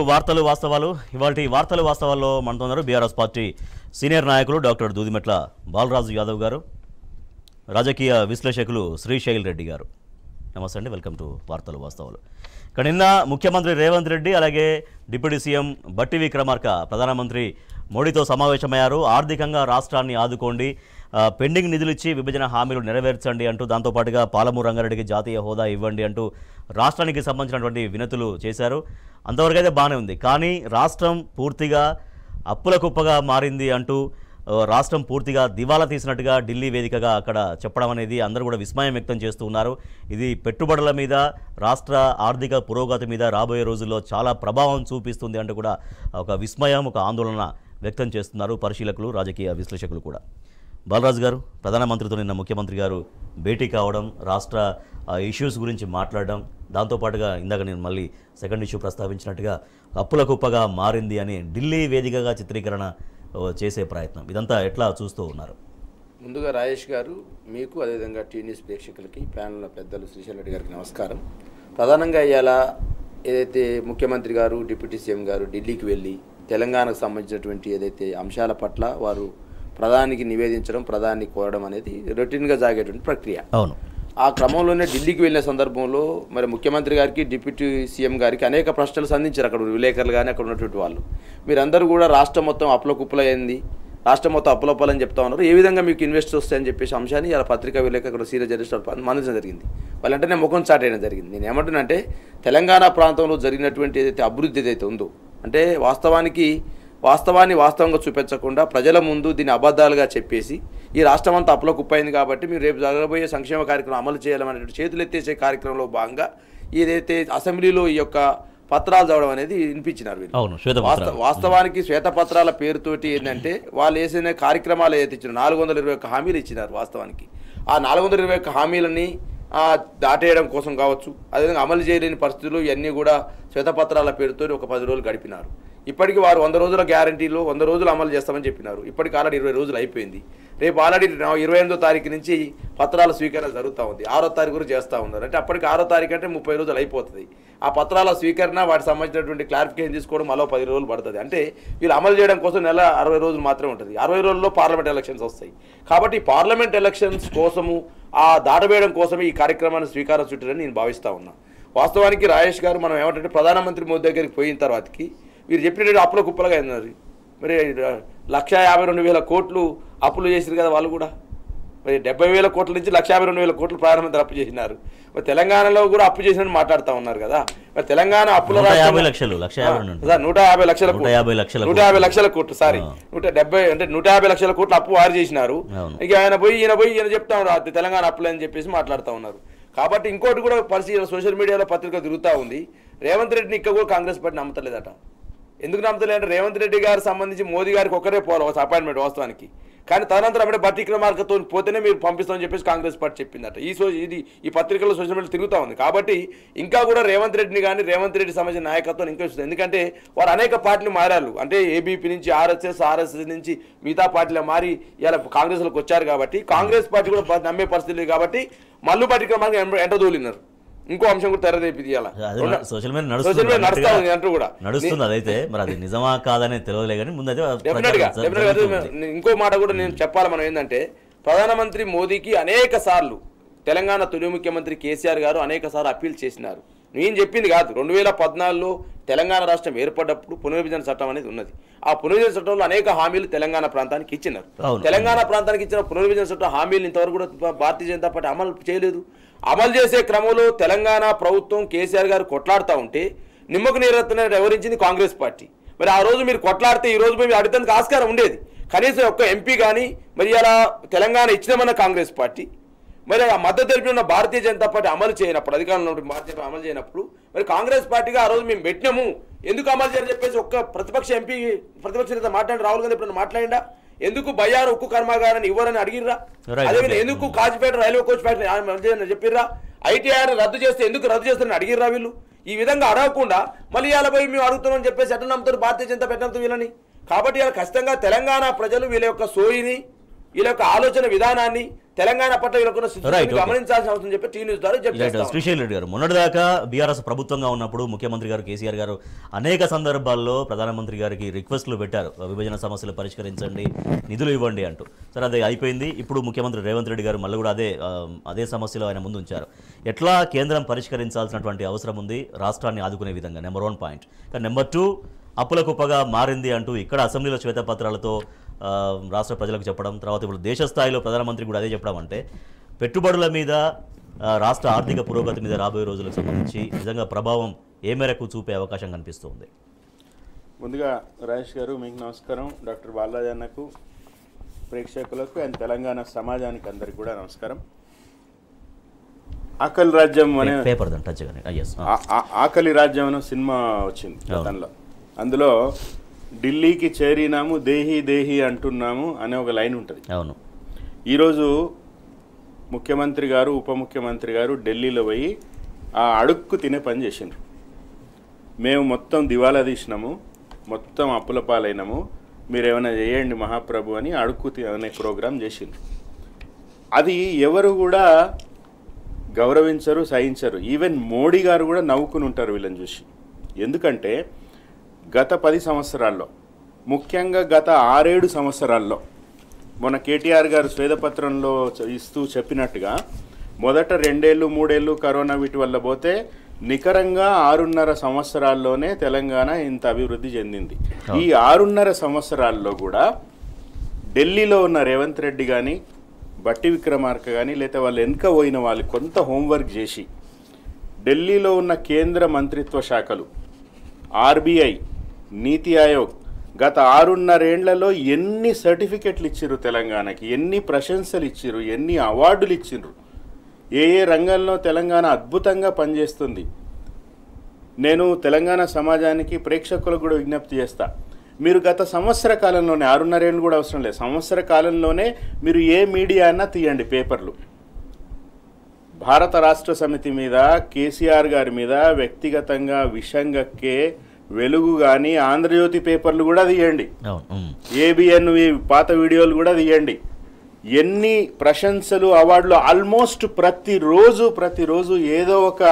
వార్తలు వాస్తవాలు. ఇవాల్టి వార్తలు వాస్తవాల్లో మనతో ఉన్నారు బీఆర్ఎస్ పార్టీ సీనియర్ నాయకులు డాక్టర్ దూదిమెట్ల బాలరాజు యాదవ్ గారు, రాజకీయ విశ్లేషకులు శ్రీశైల్ రెడ్డి గారు. నమస్తే అండి, వెల్కమ్ టు వార్తలు వాస్తవాలు. ఇక్కడ నిన్న ముఖ్యమంత్రి రేవంత్ రెడ్డి అలాగే డిప్యూటీ సీఎం బట్టి విక్రమార్క ప్రధానమంత్రి మోడీతో సమావేశమయ్యారు. ఆర్థికంగా రాష్ట్రాన్ని ఆదుకోండి, పెండింగ్ నిధులు ఇచ్చి విభజన హామీలు నెరవేర్చండి అంటూ, దాంతోపాటుగా పాలమూరు రంగారెడ్డికి జాతీయ హోదా ఇవ్వండి అంటూ రాష్ట్రానికి సంబంధించినటువంటి వినతులు చేశారు. అంతవరకు అయితే బాగానే ఉంది. కానీ రాష్ట్రం పూర్తిగా అప్పుల కుప్పగా మారింది అంటూ, రాష్ట్రం పూర్తిగా దివాలా తీసినట్టుగా ఢిల్లీ వేదికగా అక్కడ చెప్పడం అనేది అందరూ కూడా విస్మయం వ్యక్తం చేస్తూ ఉన్నారు. ఇది పెట్టుబడుల మీద, రాష్ట్ర ఆర్థిక పురోగతి మీద రాబోయే రోజుల్లో చాలా ప్రభావం చూపిస్తుంది అంటూ కూడా ఒక విస్మయం, ఒక ఆందోళన వ్యక్తం చేస్తున్నారు పరిశీలకులు, రాజకీయ విశ్లేషకులు కూడా. బాలరాజు గారు, ప్రధానమంత్రితో నిన్న ముఖ్యమంత్రి గారు భేటీ కావడం, రాష్ట్ర ఇష్యూస్ గురించి మాట్లాడడం, దాంతోపాటుగా ఇందాక నేను మళ్ళీ సెకండ్ ఇష్యూ ప్రస్తావించినట్టుగా అప్పుల కుప్పగా మారింది అని ఢిల్లీ వేదికగా చిత్రీకరణ చేసే ప్రయత్నం, ఇదంతా ఎట్లా చూస్తూ ఉన్నారు? ముందుగా రాజేష్ గారు, మీకు అదేవిధంగా టీ న్యూస్ ప్రేక్షకులకి, ప్యానెల్ పెద్దలు శ్రీశైల్ రెడ్డి గారికి నమస్కారం. ప్రధానంగా ఇవాళ ఏదైతే ముఖ్యమంత్రి గారు, డిప్యూటీ సీఎం గారు ఢిల్లీకి వెళ్ళి తెలంగాణకు సంబంధించినటువంటి ఏదైతే అంశాల పట్ల వారు ప్రధానికి నివేదించడం, ప్రధాని కోరడం అనేది రొటీన్గా సాగేటువంటి ప్రక్రియ. అవును. ఆ క్రమంలోనే ఢిల్లీకి వెళ్ళిన సందర్భంలో మరి ముఖ్యమంత్రి గారికి, డిప్యూటీ సీఎం గారికి అనేక ప్రశ్నలు సంధించారు అక్కడ విలేకరులు కానీ, అక్కడ ఉన్నటువంటి వాళ్ళు. మీరందరూ కూడా రాష్ట్రం మొత్తం అప్పుల కుప్పలైంది, రాష్ట్రం మొత్తం అప్పులపాలని చెప్తా ఉన్నారు, ఏ విధంగా మీకు ఇన్వెస్ట్ వస్తాయని చెప్పేసి అంశాన్ని ఇలా పత్రికా విలేకరులు సీనియర్ జర్నలిస్ట్ మందించడం జరిగింది. వాళ్ళంటేనే ముఖం చాటేయడం జరిగింది. నేను ఏమంటున్నానంటే, తెలంగాణ ప్రాంతంలో జరిగినటువంటి ఏదైతే అభివృద్ధి ఏదైతే ఉందో, అంటే వాస్తవాన్ని వాస్తవంగా చూపించకుండా ప్రజల ముందు దీన్ని అబద్ధాలుగా చెప్పేసి ఈ రాష్ట్రం అంతా అప్పుల కుప్పైంది కాబట్టి మీరు రేపు జరగబోయే సంక్షేమ కార్యక్రమం అమలు చేయాలనేటువంటి చేతులు ఎత్తేసే కార్యక్రమంలో భాగంగా ఏదైతే అసెంబ్లీలో ఈ యొక్క పత్రాలు చదవడం అనేది వినిపించినారు వీళ్ళు. వాస్తవానికి శ్వేతపత్రాల పేరుతోటి ఏంటంటే వాళ్ళు వేసిన కార్యక్రమాలు ఏదైతే ఇచ్చినారు, 421 హామీలు ఇచ్చినారు. వాస్తవానికి ఆ 421 హామీలని దాటేయడం కోసం కావచ్చు, అదేవిధంగా అమలు చేయలేని పరిస్థితులు ఇవన్నీ కూడా శ్వేతపత్రాల పేరుతో ఒక 10 రోజులు గడిపినారు. ఇప్పటికీ వారు 100 రోజుల గ్యారంటీలో 100 రోజులు అమలు చేస్తామని చెప్పినారు. ఇప్పటికి ఆల్రెడీ 20 రోజులు అయిపోయింది. రేపు ఆల్రెడీ 28వ తారీఖు నుంచి పత్రాల స్వీకరణ జరుగుతూ ఉంది. 6వ తారీఖు కూడా చేస్తూ ఉన్నారు. అంటే అప్పటికి 6వ తారీఖు అంటే 30 రోజులు అయిపోతుంది. ఆ పత్రాల స్వీకరణ, వాటికి సంబంధించినటువంటి క్లారిఫికేషన్ తీసుకోవడం మళ్ళీ 10 రోజులు పడుతుంది. అంటే వీళ్ళు అమలు చేయడం కోసం నెల 60 రోజులు మాత్రమే ఉంటుంది. 60 రోజుల్లో పార్లమెంట్ ఎలక్షన్స్ వస్తాయి. కాబట్టి పార్లమెంట్ ఎలక్షన్స్ కోసము, ఆ దాటవేయడం కోసమే ఈ కార్యక్రమాన్ని స్వీకారం చుట్టారని నేను భావిస్తూ ఉన్నా. వాస్తవానికి రాజేష్ గారు, మనం ఏమంటే ప్రధానమంత్రి మోదీ దగ్గరికి పోయిన తర్వాతకి వీరు చెప్పినట్టు అప్పుల కుప్పలుగా అయినారు. మరి 1,52,000 కోట్లు అప్పులు చేశారు కదా వాళ్ళు కూడా. మరి 70,000 కోట్ల నుంచి 1,52,000 కోట్లు ప్రధానమంత్రి అప్పు చేసినారు. మరి తెలంగాణలో కూడా అప్పు చేసినట్టు మాట్లాడుతూ ఉన్నారు కదా. మరి తెలంగాణ అప్పుల 150 లక్షల కోట్లు సారీ 170 అంటే 150 లక్షల కోట్లు అప్పు వారు చేసినారు. ఇక ఈయన చెప్తా ఉన్నారు తెలంగాణ అప్పులు అని చెప్పేసి మాట్లాడుతూ ఉన్నారు. కాబట్టి ఇంకోటి కూడా పరిస్థితి సోషల్ మీడియాలో పత్రిక తిరుగుతూ ఉంది. రేవంత్ రెడ్డిని ఇక్కడ కూడా కాంగ్రెస్ పార్టీ నమ్మతలేదట. ఎందుకు నమ్మతలేదు అంటే, రేవంత్ రెడ్డి గారికి సంబంధించి మోదీ గారికి ఒకరే పోవాలి అపాయింట్మెంట్ వాస్తవానికి. కానీ తదనంతరం అంటే బట్టి విక్రమార్కతో పోతేనే మీరు పంపిస్తామని చెప్పేసి కాంగ్రెస్ పార్టీ చెప్పిందట. ఈ పత్రికల్లో సోషల్ మీడియా తిరుగుతూ ఉంది. కాబట్టి ఇంకా కూడా రేవంత్ రెడ్డిని కానీ, రేవంత్ రెడ్డి సంబంధించిన నాయకత్వం ఇంకా వస్తుంది. ఎందుకంటే వారు అనేక పార్టీలు మారారు. అంటే ఏబీపీ నుంచి ఆర్ఎస్ఎస్ నుంచి మిగతా పార్టీలు మారి ఇలా కాంగ్రెస్లోకి వచ్చారు. కాబట్టి కాంగ్రెస్ పార్టీ కూడా నమ్మే పరిస్థితి లేదు. కాబట్టి మల్లు బట్టి విక్రమార్క ఎంటదూలినారు. ఇంకో అంశం కూడా తెరదేపి తీయాలి. సోషల్ మీడియా నడుస్తుంది. అదైతే మరి అది నిజమా కాదనే తెలియలే కానీ ఇంకో మాట కూడా నేను చెప్పాలి. మనం ఏంటంటే, ప్రధానమంత్రి మోదీకి అనేక సార్లు తెలంగాణ తొలి ముఖ్యమంత్రి కేసీఆర్ గారు అనేక సార్లు అప్పీల్ చేసినారు. నేను చెప్పింది కాదు. 2014లో తెలంగాణ రాష్ట్రం ఏర్పడ్డప్పుడు పునర్విభజన చట్టం అనేది ఉన్నది. ఆ పునర్విభజన చట్టంలో అనేక హామీలు తెలంగాణ ప్రాంతానికి ఇచ్చినారు. తెలంగాణ ప్రాంతానికి ఇచ్చిన పునర్విభజన చట్టం హామీలు ఇంతవరకు కూడా భారతీయ జనతా పార్టీ అమలు చేయలేదు. అమలు చేసే క్రమంలో తెలంగాణ ప్రభుత్వం కేసీఆర్ గారు కొట్లాడుతూ ఉంటే నిమ్మకు నీరెత్తున వివరించింది కాంగ్రెస్ పార్టీ. మరి ఆ రోజు మీరు కొట్లాడితే ఈ రోజు మేము అడిగేందుకు ఆస్కారం ఉండేది. కనీసం ఒక్క ఎంపీ కానీ మరి అలా తెలంగాణ ఇచ్చినామన్న కాంగ్రెస్ పార్టీ, మరి ఆ మద్దతు తెలిపిన భారతీయ జనతా పార్టీ అమలు చేయనప్పుడు, అధికారంలో భారతీయ అమలు చేయనప్పుడు మరి కాంగ్రెస్ పార్టీగా ఆ రోజు మేము పెట్టినాము, ఎందుకు అమలు చేయని చెప్పేసి ఒక్క ప్రతిపక్ష ఎంపీ, ప్రతిపక్ష నేత మాట్లాడి రాహుల్ గాంధీ ఎప్పుడైనా మాట్లాడిందా? ఎందుకు బయ్యారు ఉక్కు కర్మాగారాన్ని ఇవ్వరని అడిగిర్రా? అదేవిధంగా ఎందుకు కాజిపేట రైల్వే కోచ్ ఫ్యాక్టరీ చెప్పిర్రా? ఐటీఆర్ రద్దు చేస్తే ఎందుకు రద్దు చేస్తారని అడిగిర్రా? వీళ్ళు ఈ విధంగా అడగకుండా మళ్ళీ ఇలా పోయి మేము అడుగుతున్నామని చెప్పేసి ఎట్లా నమ్ముతారు భారతీయ జనతా పార్టీ వీళ్ళని? కాబట్టి ఇలా ఖచ్చితంగా తెలంగాణ ప్రజలు వీళ్ళ యొక్క సోయిని, వీళ్ళ యొక్క ఆలోచన విధానాన్ని తెలంగాణ పట్ల వీళ్ళకున్న స్థితిని Right, okay. గమనించాల్సిన అవసరం చెప్పి టీ న్యూస్ ద్వారా చెప్తారు. శ్రీశైల్ రెడ్డి గారు, మొన్నటిదాకా బీఆర్ఎస్ ప్రభుత్వంగా ఉన్నప్పుడు ముఖ్యమంత్రి గారు కేసీఆర్ గారు అనేక సందర్భాల్లో ప్రధానమంత్రి గారికి రిక్వెస్ట్లు పెట్టారు, విభజన సమస్యలు పరిష్కరించండి, నిధులు ఇవ్వండి అంటూ. సరే, అది అయిపోయింది. ఇప్పుడు ముఖ్యమంత్రి రేవంత్ రెడ్డి గారు మళ్ళీ కూడా అదే సమస్యలు ఆయన ముందు ఉంచారు. ఎట్లా కేంద్రం పరిష్కరించాల్సినటువంటి అవసరం ఉంది రాష్ట్రాన్ని ఆదుకునే విధంగా, నెంబర్ 1 పాయింట్. కానీ నెంబర్ 2, అప్పుల కుప్పగా మారింది అంటూ ఇక్కడ అసెంబ్లీలో శ్వేతపత్రాలతో రాష్ట్ర ప్రజలకు చెప్పడం, తర్వాత ఇప్పుడు దేశ స్థాయిలో ప్రధానమంత్రి కూడా అదే చెప్పడం అంటే పెట్టుబడుల మీద, రాష్ట్ర ఆర్థిక పురోగతి మీద రాబోయే రోజులకు సంబంధించి నిజంగా ప్రభావం ఏ మేరకు చూపే అవకాశం కనిపిస్తుంది? ముందుగా రాజేష్ గారు మీకు నమస్కారం, డాక్టర్ బాలరాజ్ అన్నకు, ప్రేక్షకులకు అండ్ తెలంగాణ సమాజానికి అందరికి కూడా నమస్కారం. ఆకలి రాజ్యం అనే పేపర్ ఆకలి రాజ్యం అనే సినిమా వచ్చింది గతంలో. అందులో ఢిల్లీకి చేరినాము దేహి దేహి అంటున్నాము అనే ఒక లైన్ ఉంటుంది. అవును. ఈరోజు ముఖ్యమంత్రి గారు, ఉప ముఖ్యమంత్రి గారు ఢిల్లీలో పోయి ఆ అడుక్కు తినే పని చేసిండ్రు. మేము మొత్తం దివాలా తీసినాము, మొత్తం అప్పుల పాలైనాము, మీరు ఏమైనా చేయండి మహాప్రభు అని అడుక్కు అనే ప్రోగ్రాం చేసిండ్రు. అది ఎవరు కూడా గౌరవించరు, సహించరు. ఈవెన్ మోడీ గారు కూడా నవ్వుకుని ఉంటారు వీళ్ళని చూసి. ఎందుకంటే గత 10 సంవత్సరాల్లో, ముఖ్యంగా గత 6-7 సంవత్సరాల్లో, మొన్న కేటీఆర్ గారు శ్వేతపత్రంలో ఇస్తూ చెప్పినట్టుగా మొదట 2 ఏళ్ళు 3 ఏళ్ళు కరోనా వీటి వల్ల పోతే నికరంగా 6.5 సంవత్సరాల్లోనే తెలంగాణ ఇంత అభివృద్ధి చెందింది. ఈ 6.5 సంవత్సరాల్లో కూడా ఢిల్లీలో ఉన్న రేవంత్ రెడ్డి కానీ, బట్టి విక్రమార్క కానీ, లేదా వాళ్ళు వెనుక పోయిన వాళ్ళు కొంత హోంవర్క్ చేసి ఢిల్లీలో ఉన్న కేంద్ర మంత్రిత్వ శాఖలు, ఆర్బీఐ, నీతి ఆయోగ్ గత 6.5 ఏళ్లలో ఎన్ని సర్టిఫికెట్లు ఇచ్చిర్రు తెలంగాణకి, ఎన్ని ప్రశంసలు ఇచ్చిర్రు, ఎన్ని అవార్డులు ఇచ్చిర్రు, ఏ రంగంలో తెలంగాణ అద్భుతంగా పనిచేస్తుంది. నేను తెలంగాణ సమాజానికి, ప్రేక్షకులకు కూడా విజ్ఞప్తి చేస్తా, మీరు గత సంవత్సర కాలంలోనే, 6.5 ఏళ్ళు కూడా అవసరం లేదు, సంవత్సర కాలంలోనే మీరు ఏ మీడియా అన్నా తీయండి పేపర్లు, భారత రాష్ట్ర సమితి మీద, కేసీఆర్ గారి మీద వ్యక్తిగతంగా విషంగక్కే వెలుగు కానీ, ఆంధ్రజ్యోతి పేపర్లు కూడా తీయండి, ఏబిఎన్ పాత వీడియోలు కూడా తీయండి. ఎన్ని ప్రశంసలు, అవార్డులు, ఆల్మోస్ట్ ప్రతిరోజు ఏదో ఒక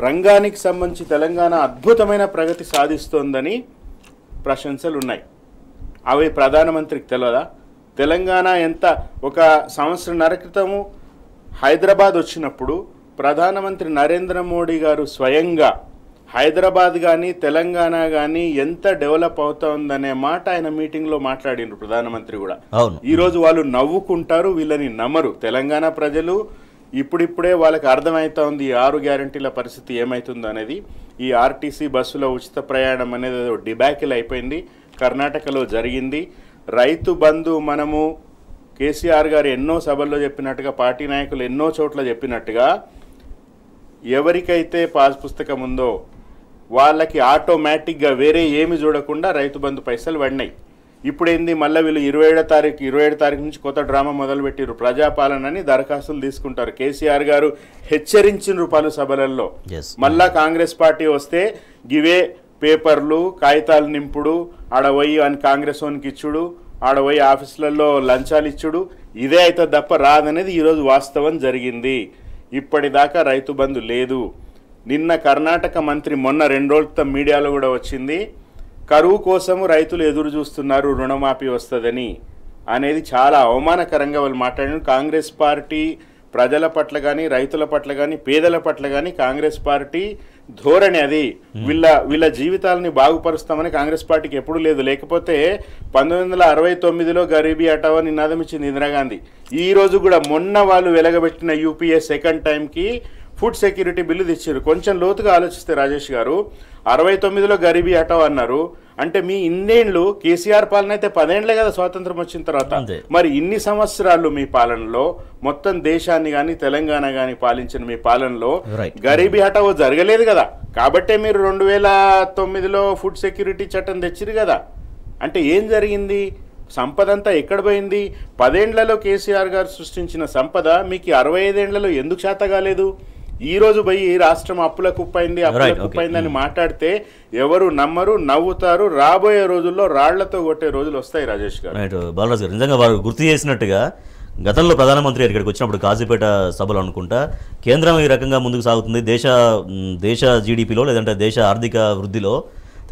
రంగానికి సంబంధించి తెలంగాణ అద్భుతమైన ప్రగతి సాధిస్తోందని ప్రశంసలు ఉన్నాయి. అవి ప్రధానమంత్రికి తెలియదా? తెలంగాణ ఎంత, ఒక సంవత్సరంన్నర క్రితము హైదరాబాద్ వచ్చినప్పుడు ప్రధానమంత్రి నరేంద్ర మోడీ గారు స్వయంగా హైదరాబాద్ కానీ తెలంగాణ కానీ ఎంత డెవలప్ అవుతుందనే మాట ఆయన మీటింగ్లో మాట్లాడిండ్రు ప్రధానమంత్రి కూడా. ఈరోజు వాళ్ళు నవ్వుకుంటారు, వీళ్ళని నమ్మరు. తెలంగాణ ప్రజలు ఇప్పుడిప్పుడే వాళ్ళకి అర్థమవుతా ఉంది 6 గ్యారంటీల పరిస్థితి ఏమవుతుందో అనేది. ఈ ఆర్టీసీ బస్సులో ఉచిత ప్రయాణం అనేది డిబాకిల్ అయిపోయింది, కర్ణాటకలో జరిగింది. రైతు బంధు మనము కేసీఆర్ గారు ఎన్నో సభల్లో చెప్పినట్టుగా, పార్టీ నాయకులు ఎన్నో చోట్ల చెప్పినట్టుగా, ఎవరికైతే పాస్ పుస్తకం ఉందో వాళ్ళకి ఆటోమేటిక్గా వేరే ఏమి చూడకుండా రైతు బంధు పైసలు పడినాయి. ఇప్పుడేంది, మళ్ళీ వీళ్ళు 27 తారీఖు నుంచి కొత్త డ్రామా మొదలుపెట్టిరు, ప్రజాపాలనని దరఖాస్తులు తీసుకుంటారు. కేసీఆర్ గారు హెచ్చరించిండ్రు పలు సభలలో, మళ్ళా కాంగ్రెస్ పార్టీ వస్తే గివే పేపర్లు, కాగితాలు నింపుడు, ఆడపోయి అని కాంగ్రెస్ వానికి ఇచ్చుడు, ఆడపోయి ఆఫీసులలో లంచాలు ఇచ్చుడు, ఇదే అయితే తప్ప రాదనేది ఈరోజు వాస్తవం జరిగింది. ఇప్పటిదాకా రైతు బంధు లేదు. నిన్న కర్ణాటక మంత్రి మొన్న 2 రోజుల క్రితం మీడియాలో కూడా వచ్చింది, కరువు కోసము రైతులు ఎదురు చూస్తున్నారు, రుణమాఫీ వస్తుందని అనేది చాలా అవమానకరంగా వాళ్ళు మాట్లాడిన. కాంగ్రెస్ పార్టీ ప్రజల పట్ల కానీ, రైతుల పట్ల కానీ, పేదల పట్ల కానీ కాంగ్రెస్ పార్టీ ధోరణి అది. వీళ్ళ జీవితాలని బాగుపరుస్తామని కాంగ్రెస్ పార్టీకి ఎప్పుడు లేదు. లేకపోతే 1969లో గరీబీ హటావో నినాదం ఇచ్చింది ఇందిరాగాంధీ. ఈ రోజు కూడా మొన్న వాళ్ళు వెలగబెట్టిన యూపీఏ సెకండ్ టైంకి ఫుడ్ సెక్యూరిటీ బిల్లు తెచ్చారు. కొంచెం లోతుగా ఆలోచిస్తే రాజేష్ గారు, 69లో గరీబీ హటావో అన్నారు అంటే మీ ఇన్నేళ్ళు కేసీఆర్ పాలన అయితే 10 ఏళ్లే కదా స్వాతంత్రం వచ్చిన తర్వాత. మరి ఇన్ని సంవత్సరాలు మీ పాలనలో, మొత్తం దేశాన్ని కానీ తెలంగాణ కానీ పాలించిన మీ పాలనలో గరీబీ హటావో జరగలేదు కదా. కాబట్టే మీరు 2009లో ఫుడ్ సెక్యూరిటీ చట్టం తెచ్చిరు కదా. అంటే ఏం జరిగింది? సంపద అంతా ఎక్కడ పోయింది? 10 ఏళ్లలో కేసీఆర్ గారు సృష్టించిన సంపద మీకు 65 ఏళ్లలో ఎందుకు చేత కాలేదు? ఈ రోజు పోయి రాష్ట్రం అప్పుల కుప్పైంది అని మాట్లాడితే ఎవరు నమ్మరు, నవ్వుతారు. రాబోయే రోజుల్లో రాళ్లతో కొట్టే రోజులు వస్తాయి రాజేష్ గారు. రైట్ బాలరాజు గారు, నిజంగా వారు గుర్తు చేసినట్టుగా గతంలో ప్రధానమంత్రి ఇక్కడికి వచ్చినప్పుడు కాజీపేట సభలు అనుకుంటా కేంద్రం ఈ రకంగా ముందుకు సాగుతుంది, దేశ జీడిపిలో లేదంటే దేశ ఆర్థిక వృద్ధిలో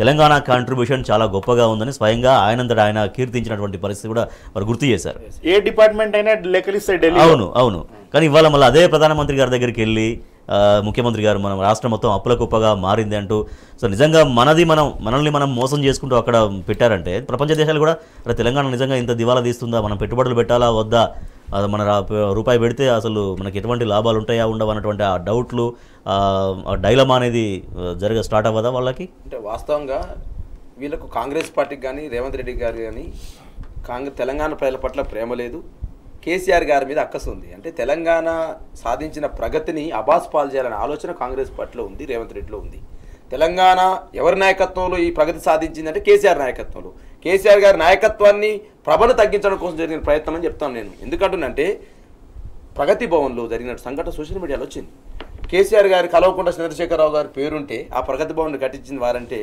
తెలంగాణ కాంట్రిబ్యూషన్ చాలా గొప్పగా ఉందని స్వయంగా ఆయనంతటా ఆయన కీర్తించినటువంటి పరిస్థితి కూడా వారు గుర్తు చేశారు. ఏ డిపార్ట్మెంట్ అయినా లెక్కలిస్తాయి ఢిల్లీ. అవును. కానీ ఇవాళ మళ్ళీ అదే ప్రధానమంత్రి గారి దగ్గరికి వెళ్ళి ముఖ్యమంత్రి గారు మనం రాష్ట్రం మొత్తం అప్పుల కుప్పగా మారింది అంటూ, సో నిజంగా మనల్ని మనం మోసం చేసుకుంటూ అక్కడ పెట్టారంటే ప్రపంచ దేశాలు కూడా తెలంగాణ నిజంగా ఇంత దివాలా తీస్తుందా, మనం పెట్టుబడులు పెట్టాలా వద్దా, మన రూపాయి పెడితే అసలు మనకి ఎటువంటి లాభాలు ఉంటాయా ఉండవు అన్నటువంటి ఆ డౌట్లు, డైలమా అనేది స్టార్ట్ అవ్వదా వాళ్ళకి? అంటే వాస్తవంగా వీళ్ళకు కాంగ్రెస్ పార్టీకి కానీ రేవంత్ రెడ్డి గారు కానీ తెలంగాణ ప్రజల పట్ల ప్రేమ లేదు, కేసీఆర్ గారి మీద అక్కసు ఉంది. అంటే తెలంగాణ సాధించిన ప్రగతిని అబాస్ పాలు చేయాలనే ఆలోచన కాంగ్రెస్ పార్టీలో ఉంది, రేవంత్ రెడ్డిలో ఉంది. తెలంగాణ ఎవరి నాయకత్వంలో ఈ ప్రగతి సాధించిందంటే కేసీఆర్ నాయకత్వంలో. కేసీఆర్ గారి నాయకత్వాన్ని ప్రభను తగ్గించడం కోసం జరిగిన ప్రయత్నం అని చెప్తాను నేను. ఎందుకంటున్నంటే ప్రగతి భవన్లో జరిగిన సంఘటన సోషల్ మీడియాలో వచ్చింది. కేసీఆర్ గారి కల్వకుంట్ల చంద్రశేఖరరావు గారి పేరుంటే ఆ ప్రగతి భవన్ కట్టించింది వారంటే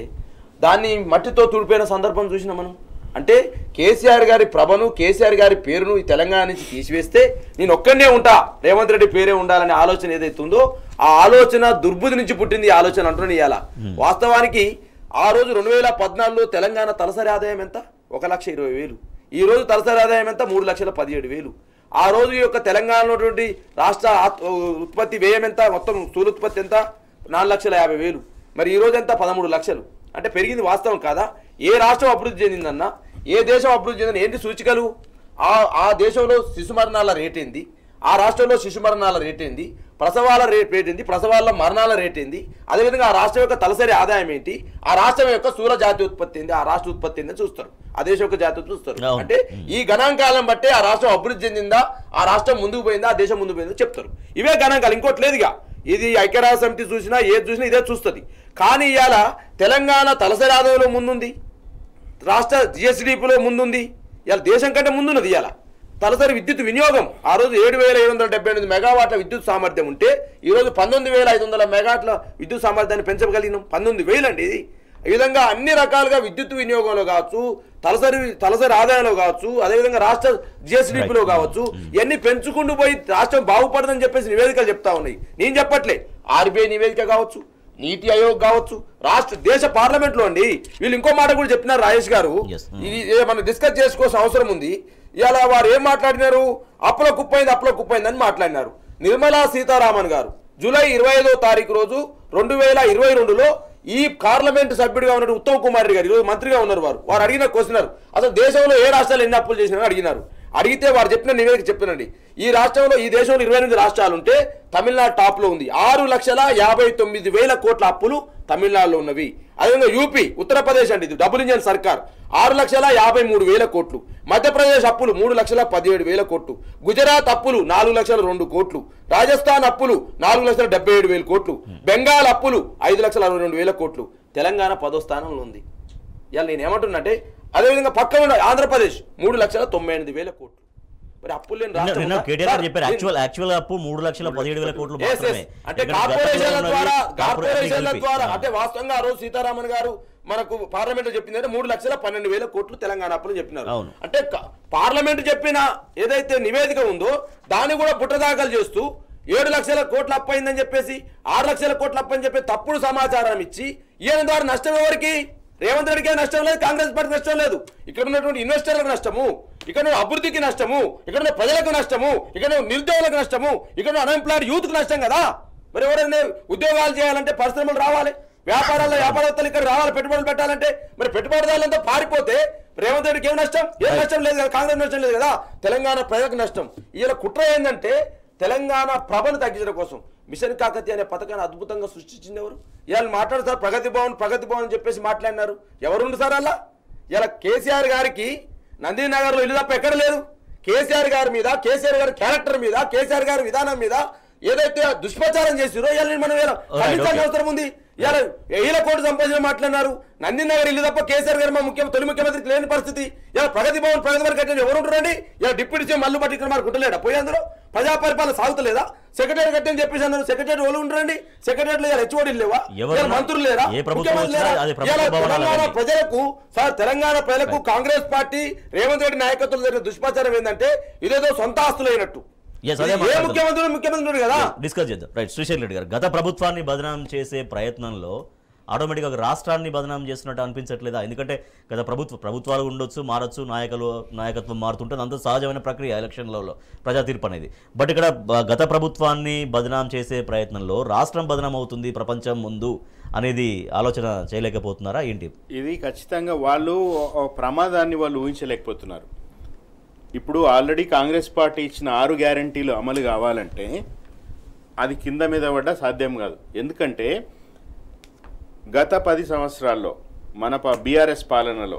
దాన్ని మట్టితో తుడిపోయిన సందర్భం చూసినాం మనం. అంటే కేసీఆర్ గారి ప్రభను, కేసీఆర్ గారి పేరును ఈ తెలంగాణ నుంచి తీసివేస్తే నేను ఒక్కడనే ఉంటా, రేవంత్ రెడ్డి పేరే ఉండాలనే ఆలోచన ఏదైతే ఉందో ఆ ఆలోచన దుర్బుద్ధి నుంచి పుట్టింది. ఈ ఆలోచన అంటున్నాను ఇవాళ. వాస్తవానికి ఆ రోజు 2014లో తెలంగాణ తలసరి ఆదాయం ఎంత? 1,20,000. ఈ రోజు తలసరి ఆదాయం ఎంత? 3,17,000. ఆ రోజు యొక్క తెలంగాణలో రాష్ట్ర ఉత్పత్తి వ్యయం ఎంత? మొత్తం స్థూల ఉత్పత్తి ఎంత? 4,50,000. మరి ఈ రోజు ఎంత? 13 లక్షలు. అంటే పెరిగింది వాస్తవం కాదా? ఏ రాష్ట్రం అభివృద్ధి చెందిందన్నా, ఏ దేశం అభివృద్ధి చెందిన ఏంటి సూచికలు? ఆ దేశంలో శిశు మరణాల రేట్ ఏంది, ఆ రాష్ట్రంలో శిశు మరణాల రేట్ ఏంది, ప్రసవాల రేట్ ఏంది, ప్రసవాల మరణాల రేట్ ఏంది, అదేవిధంగా ఆ రాష్ట్రం యొక్క తలసరి ఆదాయం ఏంటి, ఆ రాష్ట్రం యొక్క స్థూల జాతీయ ఉత్పత్తి ఏంది, ఆ రాష్ట్ర ఉత్పత్తి ఏందని చూస్తారు, ఆ దేశం యొక్క జాతీయ చూస్తారు. అంటే ఈ గణాంకాలను బట్టే ఆ రాష్ట్రం అభివృద్ధి చెందిందా, ఆ రాష్ట్రం ముందుకు పోయిందా, ఆ దేశం ముందుకు పోయిందా చెప్తారు. ఇవే గణాంకాలు, ఇంకోటి లేదుగా. ఇది ఐక్యరాజ్య సమితి చూసినా ఏది చూసినా ఇదే చూస్తుంది. కానీ ఇవాళ తెలంగాణ తలసరి ఆదాయంలో ముందుంది, రాష్ట్ర జిఎస్డిపిలో ముందుంది, ఇవాళ దేశం కంటే ముందున్నది. ఇవాళ తలసరి విద్యుత్ వినియోగం ఆ రోజు 7,778 మెగావాట్ల విద్యుత్ సామర్థ్యం ఉంటే ఈరోజు 19,500 మెగావాట్ల విద్యుత్ సామర్థ్యాన్ని పెంచగలిగినాం. 19,000 అండి ఇది. ఈ విధంగా అన్ని రకాలుగా విద్యుత్ వినియోగంలో కావచ్చు, తలసరి ఆదాయంలో కావచ్చు, అదేవిధంగా రాష్ట్ర జిఎస్డిపిలో కావచ్చు, ఇవన్నీ పెంచుకుంటూ పోయి రాష్ట్రం బాగుపడదని చెప్పేసి నివేదికలు చెప్తా ఉన్నాయి. నేను చెప్పట్లే, ఆర్బీఐ నివేదిక కావచ్చు, నీతి ఆయోగ్ కావచ్చు, దేశ పార్లమెంట్లో అండి వీళ్ళు ఇంకో మాట కూడా చెప్పినారు రాజేష్ గారు. ఇది మనం డిస్కస్ చేసుకోవాల్సిన అవసరం ఉంది. ఇలా వారు ఏం మాట్లాడినారు? అప్పుల కుప్పైంది అని మాట్లాడినారు. నిర్మలా సీతారామన్ గారు జూలై 25వ తారీఖు రోజు 2022లో ఈ పార్లమెంట్ సభ్యుడిగా ఉన్న ఉత్తమ్ కుమార్ రెడ్డి గారు, ఈరోజు మంత్రిగా ఉన్నారు, వారు అడిగిన క్వశ్చన్, అసలు దేశంలో ఏ రాష్ట్రాలు ఎన్ని అప్పులు చేసినారని అడిగినారు. అడిగితే వారు చెప్పిన నివేదిక చెప్పినండి. ఈ దేశంలో 28 రాష్ట్రాలు ఉంటే తమిళనాడు టాప్ లో ఉంది. 6,59,000 కోట్ల అప్పులు తమిళనాడులో ఉన్నవి. అదేవిధంగా యూపీ, ఉత్తరప్రదేశ్ అంటే ఇది డబుల్ ఇంజన్ సర్కార్, 6,53,000 కోట్లు. మధ్యప్రదేశ్ అప్పులు 3,17,000 కోట్లు. గుజరాత్ అప్పులు 4,02,000 కోట్లు. రాజస్థాన్ అప్పులు 4,77,000 కోట్లు. బెంగాల్ అప్పులు 5,62,000 కోట్లు. తెలంగాణ 10వ స్థానంలో ఉంది. ఇవాళ నేను ఏమంటున్నానంటే అదేవిధంగా పక్కన ఉన్న ఆంధ్రప్రదేశ్ 3,98,000 కోట్లు. మరి అప్పులు లేని రాష్ట్రం అప్పు 3,17,000 కోట్లు అంటే కార్పొరేషన్ల ద్వారా అంటే వాస్తవంగా ఆ రోజు సీతారామన్ గారు మనకు పార్లమెంట్ చెప్పిందంటే 3,12,000 కోట్లు తెలంగాణ అప్పులు చెప్పినారు. అంటే పార్లమెంట్ చెప్పిన ఏదైతే నివేదిక ఉందో దాన్ని కూడా బుట్టదాఖలు చేస్తూ 7,00,000 కోట్ల అప్పు అయిందని చెప్పేసి 6,00,000 కోట్ల అప్పు అని చెప్పి తప్పుడు సమాచారం ఇచ్చి ఈయన ద్వారా నష్టం ఎవరికి? రేవంత్ రెడ్డికి నష్టం లేదు, కాంగ్రెస్ పార్టీకి నష్టం లేదు. ఇక్కడ ఉన్నటువంటి ఇన్వెస్టర్లకు నష్టము, ఇక్కడ ఉన్న అభివృద్ధికి నష్టము, ఇక్కడ ఉన్న ప్రజలకు నష్టము, ఇక్కడ నిరుద్యోగులకు నష్టము, ఇక్కడ అన్ఎంప్లాయిడ్ యూత్కి నష్టం కదా. మరి ఎవరైనా ఉద్యోగాలు చేయాలంటే పరిశ్రమలు రావాలి, వ్యాపారవేత్తలు ఇక్కడ రావాలి, పెట్టుబడులు పెట్టాలంటే మరి పెట్టుబడిదారులంతా పారిపోతే రేవంత్ రెడ్డికి ఏం నష్టం? ఏం నష్టం లేదు కదా, కాంగ్రెస్ నష్టం లేదు కదా, తెలంగాణ ప్రజలకు నష్టం. ఇలా కుట్ర ఏంటంటే తెలంగాణ ప్రభను తగ్గించడం కోసం మిషన్ కాకతీయ అనే పథకాన్ని అద్భుతంగా సృష్టించింది ఎవరు? ఇవాళ మాట్లాడతారు ప్రగతి భవన్ అని చెప్పేసి మాట్లాడినారు. ఎవరుండు సార్ అలా? ఇలా కేసీఆర్ గారికి నందినగర్లో ఇల్లు తప్ప ఎక్కడ లేదు. కేసీఆర్ గారి మీద, కేసీఆర్ గారి క్యారెక్టర్ మీద, కేసీఆర్ గారి విధానం మీద ఏదైతే దుష్ప్రచారం చేసిరో ఇవాళ మనం ఖండించాల్సిన అవసరం ఉంది. ఇవాళ 1,000 కోట్లు సంపాదించిన మాట్లాడినారు. నందినగర్ ఇల్లు తప్ప కేసీఆర్ గారు తొలి ముఖ్యమంత్రికి లేని పరిస్థితి. ఇలా ప్రగతి భవన్ కట్టిన ఎవరు ఉంటారండి? ఇలా డిప్యూటీ సీఎం మల్లు పట్టి ఇక్కడ కుట్టలేడా పోయి అందులో ప్రజా పరిపాలన సాగుతలేదా? సెక్రటరీ కట్టని చెప్పేసి అన్నారు. సెక్రటరీ వాళ్ళు ఉండరండి, సెక్రటరీలో హెచ్ఓడీలు లేవా, మంత్రులు లేరా, ముఖ్యమంత్రి లేరా? ప్రజలకు సార్, తెలంగాణ ప్రజలకు కాంగ్రెస్ పార్టీ రేవంత్ రెడ్డి నాయకత్వంలో జరిగిన దుష్ప్రచారం ఏంటంటే ఇదేదో సొంత ఆస్తులు అయినట్టు. ముఖ్యమంత్రి కదా. డిస్కస్ చేద్దాం. రైట్, శ్రీశైల్ రెడ్డి గారు, గత ప్రభుత్వాన్ని బదనాం చేసే ప్రయత్నంలో ఆటోమేటిక్గా ఒక రాష్ట్రాన్ని బదనాం చేస్తున్నట్టు అనిపించట్లేదా? ఎందుకంటే గత ప్రభుత్వాలు ఉండొచ్చు, మారచ్చు, నాయకత్వం మారుతుంటుంది, అంత సహజమైన ప్రక్రియ ఎలక్షన్లలో ప్రజా తీర్పు అనేది. బట్ ఇక్కడ గత ప్రభుత్వాన్ని బదనాం చేసే ప్రయత్నంలో రాష్ట్రం బదనాం అవుతుంది ప్రపంచం ముందు అనేది ఆలోచన చేయలేకపోతున్నారా ఏంటి? ఇది ఖచ్చితంగా వాళ్ళు ప్రమాదాన్ని వాళ్ళు ఊహించలేకపోతున్నారు. ఇప్పుడు ఆల్రెడీ కాంగ్రెస్ పార్టీ ఇచ్చిన 6 గ్యారంటీలు అమలు కావాలంటే అది కింద మీద పడ్డా సాధ్యం కాదు. ఎందుకంటే గత 10 సంవత్సరాల్లో మన బీఆర్ఎస్ పాలనలో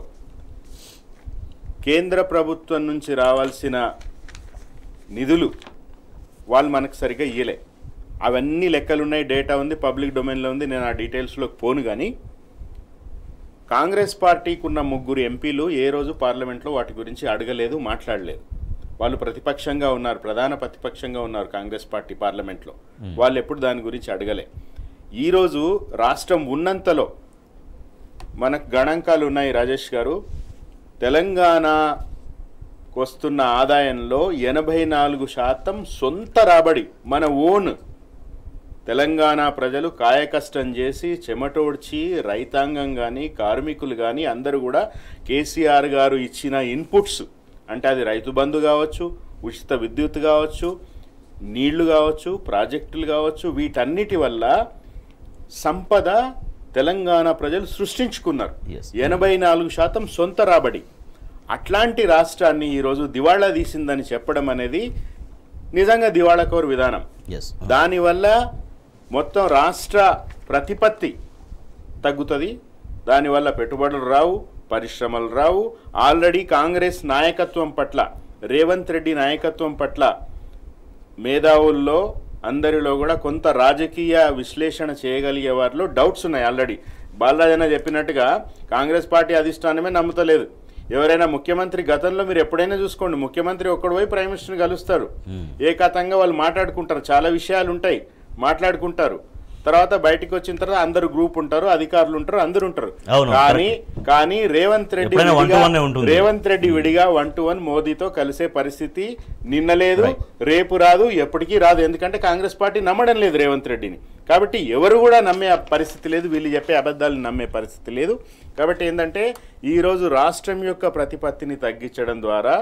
కేంద్ర ప్రభుత్వం నుంచి రావాల్సిన నిధులు వాళ్ళు మనకు సరిగ్గా ఇయ్యలే. అవన్నీ లెక్కలున్నాయి, డేటా ఉంది, పబ్లిక్ డొమైన్లో ఉంది. నేను ఆ డీటెయిల్స్లోకి పోను. కానీ కాంగ్రెస్ పార్టీకి ఉన్న 3 ఎంపీలు ఏ రోజు పార్లమెంట్లో వాటి గురించి అడగలేదు, మాట్లాడలేదు. వాళ్ళు ప్రతిపక్షంగా ఉన్నారు, ప్రధాన ప్రతిపక్షంగా ఉన్నారు కాంగ్రెస్ పార్టీ పార్లమెంట్లో. వాళ్ళు ఎప్పుడు దాని గురించి అడగలే. ఈరోజు రాష్ట్రం ఉన్నంతలో మనకు గణాంకాలు ఉన్నాయి రాజేష్ గారు. తెలంగాణకు వస్తున్న ఆదాయంలో 84% సొంత రాబడి, మన ఓన్. తెలంగాణ ప్రజలు కాయకష్టం చేసి చెమటోడ్చి రైతాంగం కానీ కార్మికులు కానీ అందరూ కూడా కేసీఆర్ గారు ఇచ్చిన ఇన్పుట్స్, అంటే అది రైతు బంధు కావచ్చు, ఉచిత విద్యుత్ కావచ్చు, నీళ్లు కావచ్చు, ప్రాజెక్టులు కావచ్చు, వీటన్నిటి వల్ల సంపద తెలంగాణ ప్రజలు సృష్టించుకున్నారు. 84% సొంత రాబడి. అట్లాంటి రాష్ట్రాన్ని ఈరోజు దివాళా తీసిందని చెప్పడం అనేది నిజంగా దివాళాకోరు విధానం. దానివల్ల మొత్తం రాష్ట్ర ప్రతిపత్తి తగ్గుతుంది. దానివల్ల పెట్టుబడులు రావు, పరిశ్రమలు రావు. ఆల్రెడీ కాంగ్రెస్ నాయకత్వం పట్ల, రేవంత్ రెడ్డి నాయకత్వం పట్ల మేధావుల్లో అందరిలో కూడా కొంత రాజకీయ విశ్లేషణ చేయగలిగే వారిలో డౌట్స్ ఉన్నాయి. ఆల్రెడీ బాలరాజన్న చెప్పినట్టుగా కాంగ్రెస్ పార్టీ అధిష్టానమే నమ్ముతలేదు. ఎవరైనా ముఖ్యమంత్రి గతంలో మీరు ఎప్పుడైనా చూసుకోండి, ముఖ్యమంత్రి ఒక్కడు పోయి ప్రైమ్ మినిస్టర్ని కలుస్తారు, ఏకతంగా వాళ్ళు మాట్లాడుకుంటారు, చాలా విషయాలు ఉంటాయి, మాట్లాడుకుంటారు. తర్వాత బయటికి వచ్చిన తర్వాత అందరు గ్రూప్ ఉంటారు, అధికారులు ఉంటారు, అందరు ఉంటారు. కానీ రేవంత్ రెడ్డి విడిగా 1-to-1 మోదీతో కలిసే పరిస్థితి నిన్న లేదు, రేపు రాదు, ఎప్పటికీ రాదు. ఎందుకంటే కాంగ్రెస్ పార్టీ నమ్మడం లేదు రేవంత్ రెడ్డిని. కాబట్టి ఎవరు కూడా నమ్మే పరిస్థితి లేదు, వీళ్ళు చెప్పే అబద్ధాలను నమ్మే పరిస్థితి లేదు. కాబట్టి ఏంటంటే ఈరోజు రాష్ట్రం యొక్క ప్రతిపత్తిని తగ్గించడం ద్వారా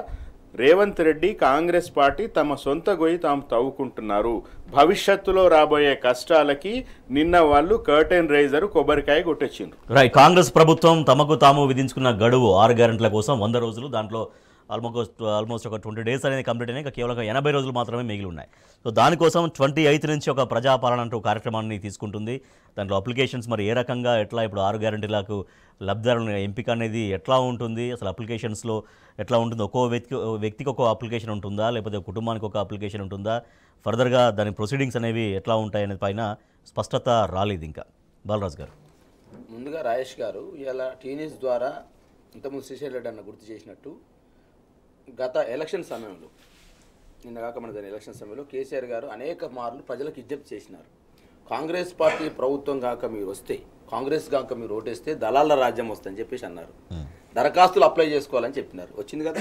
రేవంత్ రెడ్డి, కాంగ్రెస్ పార్టీ తమ సొంత గొయ్యి తాము తవ్వుకుంటున్నారు. భవిష్యత్తులో రాబోయే కష్టాలకి నిన్న వాళ్ళు కర్టెన్ రైజర్ కొబ్బరికాయ కొట్టొచ్చిండ్రు. రైట్, కాంగ్రెస్ ప్రభుత్వం తమకు తాము విధించుకున్న గడువు 6 గ్యారెంటీల కోసం 100 రోజులు, దాంట్లో ఆల్మోస్ట్ ఒక 20 డేస్ అనేది కంప్లీట్ అయినాయి. కేవలం 80 రోజులు మాత్రమే మిగిలి ఉన్నాయి. సో దానికోసం 28 నుంచి ఒక ప్రజాపాలన అంటూ కార్యక్రమాన్ని తీసుకుంటుంది. దాంట్లో అప్లికేషన్స్ మరి ఏ రకంగా, ఎట్లా, ఇప్పుడు 6 గ్యారెంటీలకు లబ్ధిదారుల ఎంపిక అనేది ఎట్లా ఉంటుంది, అసలు అప్లికేషన్స్లో ఎట్లా ఉంటుంది, ఒక్కో వ్యక్తికి ఒక అప్లికేషన్ ఉంటుందా, లేకపోతే కుటుంబానికి ఒక అప్లికేషన్ ఉంటుందా, ఫర్దర్గా దాని ప్రొసీడింగ్స్ అనేవి ఎట్లా ఉంటాయి అనే పైన స్పష్టత రాలేదు ఇంకా. బాలరాజు గారు, ముందుగా రాజేష్ గారు, ఇలా టీనేజ్ ద్వారా ఇంతకుముందు శ్రీశైల్ రెడ్డి అన్న గుర్తు చేసినట్టు గత ఎలక్షన్ సమయంలో, నిన్న కాక మన దాని ఎలక్షన్ సమయంలో కేసీఆర్ గారు అనేక మార్లు ప్రజలకు విజ్ఞప్తి చేసినారు. కాంగ్రెస్ పార్టీ ప్రభుత్వం కాక మీరు వస్తే, కాంగ్రెస్ కాక మీరు ఓటేస్తే దళాల రాజ్యం వస్తుందని చెప్పేసి అన్నారు. దరఖాస్తులు అప్లై చేసుకోవాలని చెప్పినారు. వచ్చింది కదా,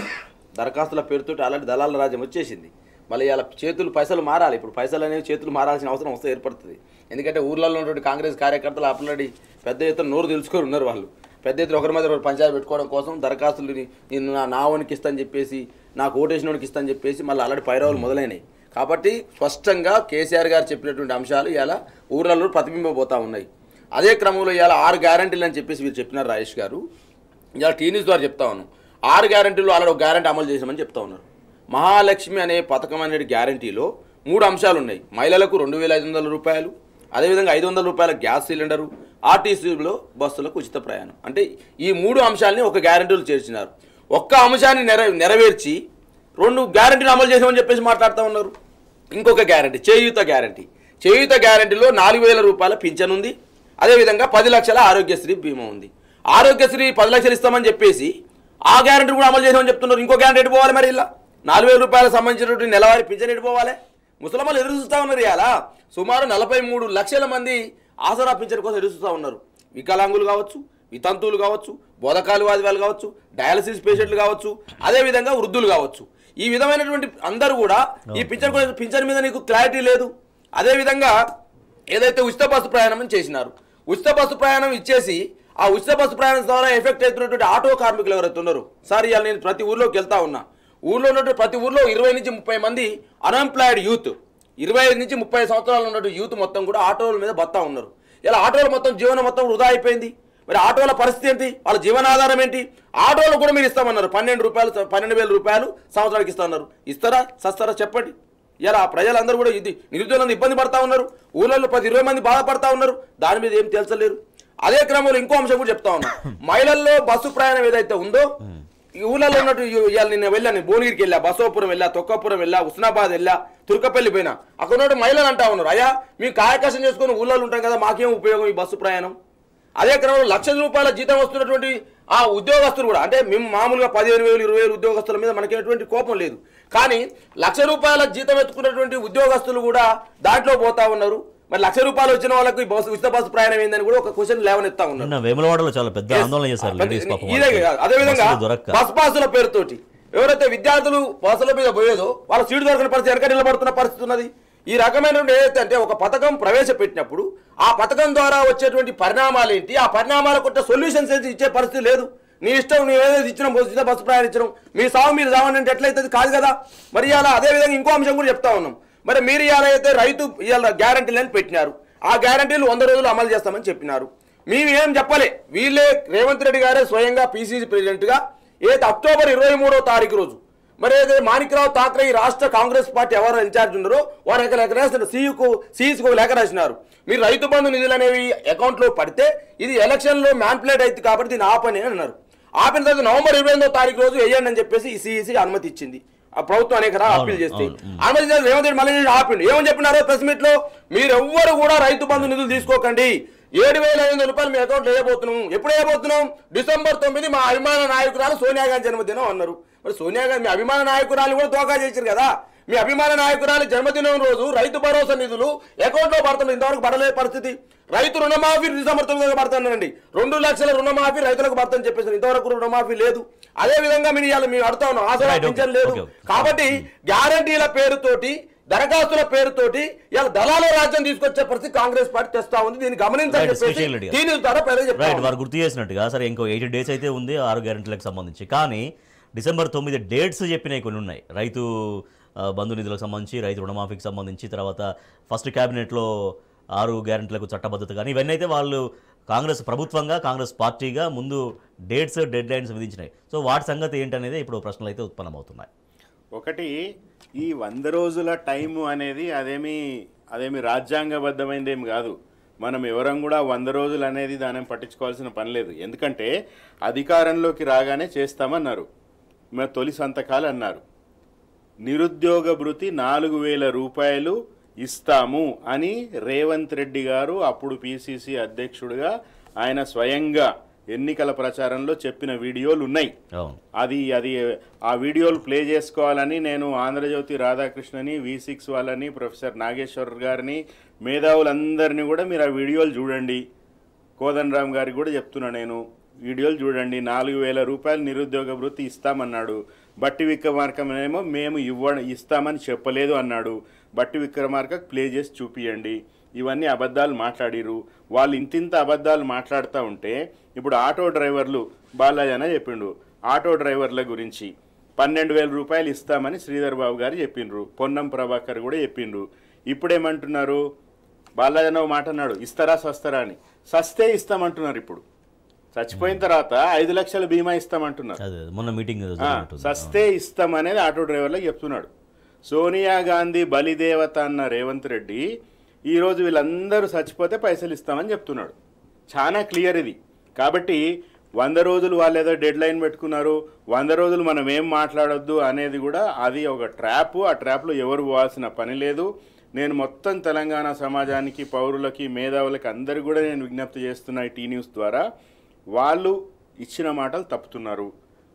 దరఖాస్తుల పేరుతో ఆల్రెడీ దళాల రాజ్యం వచ్చేసింది. మళ్ళీ ఇలా పైసలు మారాలి. ఇప్పుడు పైసలు అనేవి చేతులు మారాల్సిన అవసరం వస్తే ఏర్పడుతుంది. ఎందుకంటే ఊర్లలో ఉన్నటువంటి కాంగ్రెస్ కార్యకర్తలు ఆల్రెడీ పెద్ద ఎత్తున నోరు తెలుసుకొని ఉన్నారు. వాళ్ళు పెద్ద ఎత్తున ఒకరి మీద పంచాయతీ పెట్టుకోవడం కోసం దరఖాస్తులని నేను నా ఓనికి ఇస్తాను చెప్పేసి, నాకు ఓటేసిన ఓనికి ఇస్తాను చెప్పేసి మళ్ళీ ఆల్రెడీ పైరవాళ్ళు మొదలైనవి. కాబట్టి స్పష్టంగా కేసీఆర్ గారు చెప్పినటువంటి అంశాలు ఇలా ఊర్లలో ప్రతిబింబపోతూ ఉన్నాయి. అదే క్రమంలో ఇలా 6 గ్యారెంటీలు అని చెప్పేసి వీరు చెప్పినారు రాజేష్ గారు. ఇలా టీవీస్ ద్వారా చెప్తా ఉన్నాను, 6 గ్యారెంటీలు ఆల్రెడీ ఒక గ్యారెంటీ అమలు చేసామని చెప్తా ఉన్నారు. మహాలక్ష్మి అనే పథకం అనే గ్యారెంటీలో 3 అంశాలు ఉన్నాయి. మహిళలకు 2500 రూపాయలు, అదేవిధంగా 500 రూపాయల గ్యాస్ సిలిండరు, ఆర్టీసీలో బస్సులకు ఉచిత ప్రయాణం. అంటే ఈ 3 అంశాలని ఒక గ్యారెంటీలు చేర్చినారు. ఒక్క అంశాన్ని నెరవేర్చి 2 గ్యారెంటీలు అమలు చేసామని చెప్పేసి మాట్లాడుతూ ఉన్నారు. ఇంకొక గ్యారెంటీ చేయూత గ్యారెంటీ. చేయూత గ్యారెంటీలో 4000 రూపాయల పింఛన్ ఉంది, అదేవిధంగా 10 లక్షల ఆరోగ్యశ్రీ బీమా ఉంది. ఆరోగ్యశ్రీ 10 లక్షలు ఇస్తామని చెప్పేసి ఆ గ్యారెంటీ కూడా అమలు చేసామని చెప్తున్నారు. ఇంకో గ్యారెంటీ పోవాలి మరి ఇలా 4,000 రూపాయలకు సంబంధించినటువంటి నెలవారీ పింఛన్ ఎడిపోవాలి. ముసలమ్మలు ఎదురు చూస్తూ ఉన్నారు. ఇలా సుమారు 43 లక్షల మంది ఆసరా పింఛన్ కోసం ఎదురు చూస్తూ ఉన్నారు. వికలాంగులు కావచ్చు, వితంతువులు కావచ్చు, బోధకాలు వాదివాళ్ళు కావచ్చు, డయాలసిస్ పేషెంట్లు కావచ్చు, అదేవిధంగా వృద్ధులు కావచ్చు. ఈ విధమైనటువంటి అందరూ కూడా ఈ పింఛన్ మీద నీకు క్లారిటీ లేదు. అదేవిధంగా ఏదైతే ఉచిత బస్సు ప్రయాణం చేసినారు, ఉచిత బస్సు ప్రయాణం ఇచ్చేసి ఆ ఉచిత బస్సు ప్రయాణం ద్వారా ఎఫెక్ట్ అవుతున్నటువంటి ఆటో కార్మికులు ఎవరైతే ఉన్నారో, సార్ ఇవాళ నేను ప్రతి ఊర్లోకి వెళ్తా ఉన్నా, ఊర్లో ఉన్నటువంటి ప్రతి ఊర్లో 20 నుంచి 30 మంది అన్ఎంప్లాయిడ్ యూత్, 25 నుంచి 30 సంవత్సరాలు ఉన్నటువంటి యూత్ మొత్తం కూడా ఆటోల మీద బతా ఉన్నారు. ఇలా ఆటోలు మొత్తం జీవనం మొత్తం వృధా అయిపోయింది. మరి ఆటోల పరిస్థితి ఏంటి, వాళ్ళ జీవనాధారం ఏంటి? ఆటోలు కూడా మీరు ఇస్తామన్నారు, 12,000 రూపాయలు సంవత్సరానికి ఇస్తామన్నారు. ఇస్తారా సస్తారా చెప్పండి. ఇలా ప్రజలందరూ కూడా ఇది నిరుద్యోగులందరూ ఇబ్బంది పడతా ఉన్నారు. ఊళ్ళల్లో 20 మంది బాధపడతా ఉన్నారు. దాని మీద ఏం తెలుసలేరు. అదే క్రమంలో ఇంకో అంశం కూడా చెప్తా ఉన్నా, మహిళల్లో బస్సు ప్రయాణం ఏదైతే ఉందో ఈ ఊళ్ళలో ఉన్నట్టు ఇవాళ నేను వెళ్ళాను, భువనగిరికి వెళ్ళా, బసోపురం వెళ్ళా, తొక్కపురం వెళ్ళా, హుస్నాబాద్ వెళ్ళా, తుర్కపల్లి పోయినా, అక్కడ ఉన్నట్టు మహిళలు అంటా ఉన్నారు, అయ్యా మేము కాయకష్టం చేసుకుని ఊళ్ళలో ఉంటాం కదా, మాకేం ఉపయోగం ఈ బస్సు ప్రయాణం. అదే క్రమంలో లక్షల రూపాయల జీతం వస్తున్నటువంటి ఆ ఉద్యోగస్తులు కూడా, అంటే మేము మామూలుగా 15,000 20,000 ఉద్యోగస్తుల మీద మనకి ఎటువంటి కోపం లేదు, కానీ ₹1,00,000 జీతం ఎత్తుకున్నటువంటి ఉద్యోగస్తులు కూడా దాంట్లో పోతా ఉన్నారు. మరి ₹1,00,000 వచ్చిన వాళ్ళకి ఉచిత బస్సు ప్రయాణం ఏందని కూడా ఒక క్వశ్చన్ లేవనెత్తా ఉన్నారు. వేములవాడలో చాలా పెద్ద ఆందోళన చేశారు. అదేవిధంగా బస్ పాసుల పేరుతోటి ఎవరైతే విద్యార్థులు బస్సుల మీద పోయేదో వాళ్ళ సీటు దొరకని పరిస్థితి, వెనక నిలబడుతున్న పరిస్థితి ఉన్నది. ఈ రకమైనటువంటి ఏదైతే అంటే ఒక పథకం ప్రవేశపెట్టినప్పుడు ఆ పథకం ద్వారా వచ్చేటువంటి పరిణామాలు ఏంటి, ఆ పరిణామాలకు కొంత సొల్యూషన్స్ ఏంటి ఇచ్చే పరిస్థితి లేదు. నీ ఇష్టం, నువ్వు ఏదైతే ఇచ్చినాం ఉచిత బస్సు ప్రయాణం ఇచ్చినాం, మీ సాగు మీరు సావండి అంటే ఎట్లయితే కాదు కదా. మరి ఇలా అదేవిధంగా ఇంకో అంశం కూడా చెప్తా ఉన్నాం, మరి మీరు ఇవాళ అయితే రైతు ఇవాళ గ్యారంటీలను పెట్టినారు, ఆ గ్యారంటీలు 100 రోజులు అమలు చేస్తామని చెప్పినారు. మేము ఏం చెప్పలే, వీళ్ళే రేవంత్ రెడ్డి గారే స్వయంగా పిసిసి ప్రెసిడెంట్గా ఏదైతే అక్టోబర్ 23వ తారీఖు రోజు మరి ఏదైతే మాణిక్రావు ఠాక్రే ఈ రాష్ట్ర కాంగ్రెస్ పార్టీ ఎవరు ఇన్ఛార్జ్ ఉన్నారో వారు లేఖ రాసిన సిఈసికి లేఖ రాసినారు, మీరు రైతు బంధు నిధులు అనేవి అకౌంట్లో పడితే ఇది ఎలక్షన్లో మ్యాన్పులేట్ అవుతుంది కాబట్టి దీన్ని ఆపని అని అన్నారు. ఆపిన తర్వాత నవంబర్ 28వ తారీఖు రోజు వేయండి అని చెప్పేసి ఈ సిఈసి అనుమతి ఇచ్చింది. ఆ ప్రభుత్వం అనేక అప్పీల్ చేస్తే అనుమతి రేవంత్ రెడ్డి మళ్ళీ ఆపిండు. ఏమని చెప్పినారో ప్రెస్ మీట్ లో, మీరెవ్వరు కూడా రైతు బంధు నిధులు తీసుకోకండి, 7,500 రూపాయలు మీ అకౌంట్లో వేయబోతున్నాం. ఎప్పుడు వేయబోతున్నాం? డిసెంబర్ 9 మా అభిమాన నాయకురాలు సోనియా గాంధీ జన్మదినం అన్నారు. మరి సోనియా గాంధీ మీ అభిమాన నాయకురాలు కూడా దోకా చేశారు కదా. మీ అభిమాన నాయకురాలు జన్మదినం రోజు రైతు భరోసా నిధులు అకౌంట్లో పడుతున్నారు, ఇంతవరకు పడలే పరిస్థితి. రైతు రుణమాఫీ డిసెంబర్ 9 పడుతున్నారండి, 2 లక్షల రుణమాఫీ రైతులకు పడుతుందని చెప్పేసి ఇంతవరకు రుణమాఫీ లేదు. అదే విధంగా మేము అడుగుతా ఉన్నాం, ఆసరా పింఛన్ లేదు. కాబట్టి గ్యారంటీల పేరుతోటి దరఖాస్తుల పేరుతోటి ఇలా దళాల రాజ్యం తీసుకొచ్చే పరిస్థితి కాంగ్రెస్ పార్టీ తెస్తా ఉంది. దీన్ని గమనించాలని వారు గుర్తు చేసినట్టుగా సరే ఇంకో 80 డేస్ అయితే ఉంది 6 గ్యారెంటీలకు సంబంధించి, కానీ డిసెంబర్ 9 డేట్స్ చెప్పినవి కొన్ని ఉన్నాయి. రైతు బంధు నిధులకు సంబంధించి, రైతు రుణమాఫీకి సంబంధించి, తర్వాత ఫస్ట్ క్యాబినెట్లో 6 గ్యారెంటీలకు చట్టబద్ధత, కానీ ఇవన్నీ అయితే వాళ్ళు కాంగ్రెస్ ప్రభుత్వంగా కాంగ్రెస్ పార్టీగా ముందు డేట్స్ డెడ్ లైన్స్ విధించినాయి. సో వాటి సంగతి ఏంటనేది ఇప్పుడు ప్రశ్నలు అయితే ఉత్పన్నమవుతున్నాయి. ఒకటి, ఈ 100 రోజుల టైము అనేది అదేమి రాజ్యాంగబద్ధమైనదేమి కాదు. మనం ఎవరం కూడా 100 రోజులు అనేది దాన్ని పట్టించుకోవాల్సిన పని లేదు. ఎందుకంటే అధికారంలోకి రాగానే చేస్తామన్నారు, మరి తొలి సంతకాలు అన్నారు, నిరుద్యోగ భృతి 4,000 రూపాయలు ఇస్తాము అని రేవంత్ రెడ్డి గారు అప్పుడు పిసిసి అధ్యక్షుడిగా ఆయన స్వయంగా ఎన్నికల ప్రచారంలో చెప్పిన వీడియోలు ఉన్నాయి. అది ఆ వీడియోలు ప్లే చేసుకోవాలని నేను ఆంధ్రజ్యోతి రాధాకృష్ణని, V6 వాళ్ళని, ప్రొఫెసర్ నాగేశ్వర్ గారిని, మేధావులందరినీ కూడా మీరు ఆ వీడియోలు చూడండి. కోదండరామ్ గారికి కూడా చెప్తున్నా, నేను వీడియోలు చూడండి. 4,000 రూపాయలు నిరుద్యోగ భృతి ఇస్తామన్నాడు. బట్టి విక్రమార్కనేమో మేము ఇస్తామని చెప్పలేదు అన్నాడు. బట్టి విక్రమార్కకు ప్లే చేసి చూపియండి. ఇవన్నీ అబద్ధాలు మాట్లాడిరు. వాళ్ళు ఇంతింత అబద్ధాలు మాట్లాడుతూ ఉంటే ఇప్పుడు ఆటో డ్రైవర్లు బాలాజన చెప్పిండు, ఆటో డ్రైవర్ల గురించి 12,000 రూపాయలు ఇస్తామని శ్రీధర్ బాబు గారు చెప్పిండ్రు, పొన్నం ప్రభాకర్ కూడా చెప్పిండ్రు. ఇప్పుడేమంటున్నారు, బాలాజన మాట అన్నాడు ఇస్తారా సస్తారా అని, సస్తే ఇస్తామంటున్నారు. ఇప్పుడు చచ్చిపోయిన తర్వాత 5 లక్షల బీమా ఇస్తామంటున్నారు. సస్తే ఇస్తామనేది ఆటో డ్రైవర్లకు చెప్తున్నాడు. సోనియా గాంధీ బలిదేవత అన్న రేవంత్ రెడ్డి ఈరోజు వీళ్ళందరూ చచ్చిపోతే పైసలు ఇస్తామని చెప్తున్నాడు. చాలా క్లియర్ ఇది. కాబట్టి 100 రోజులు వాళ్ళు ఏదో డెడ్ లైన్ పెట్టుకున్నారు, 100 రోజులు మనం ఏం మాట్లాడొద్దు అనేది కూడా అది ఒక ట్రాప్. ఆ ట్రాప్లో ఎవరు పోవాల్సిన పని లేదు. నేను మొత్తం తెలంగాణ సమాజానికి, పౌరులకి, మేధావులకి అందరికీ కూడా నేను విజ్ఞప్తి చేస్తున్నా ఈ టీ న్యూస్ ద్వారా, వాళ్ళు ఇచ్చిన మాటలు తప్పుతున్నారు.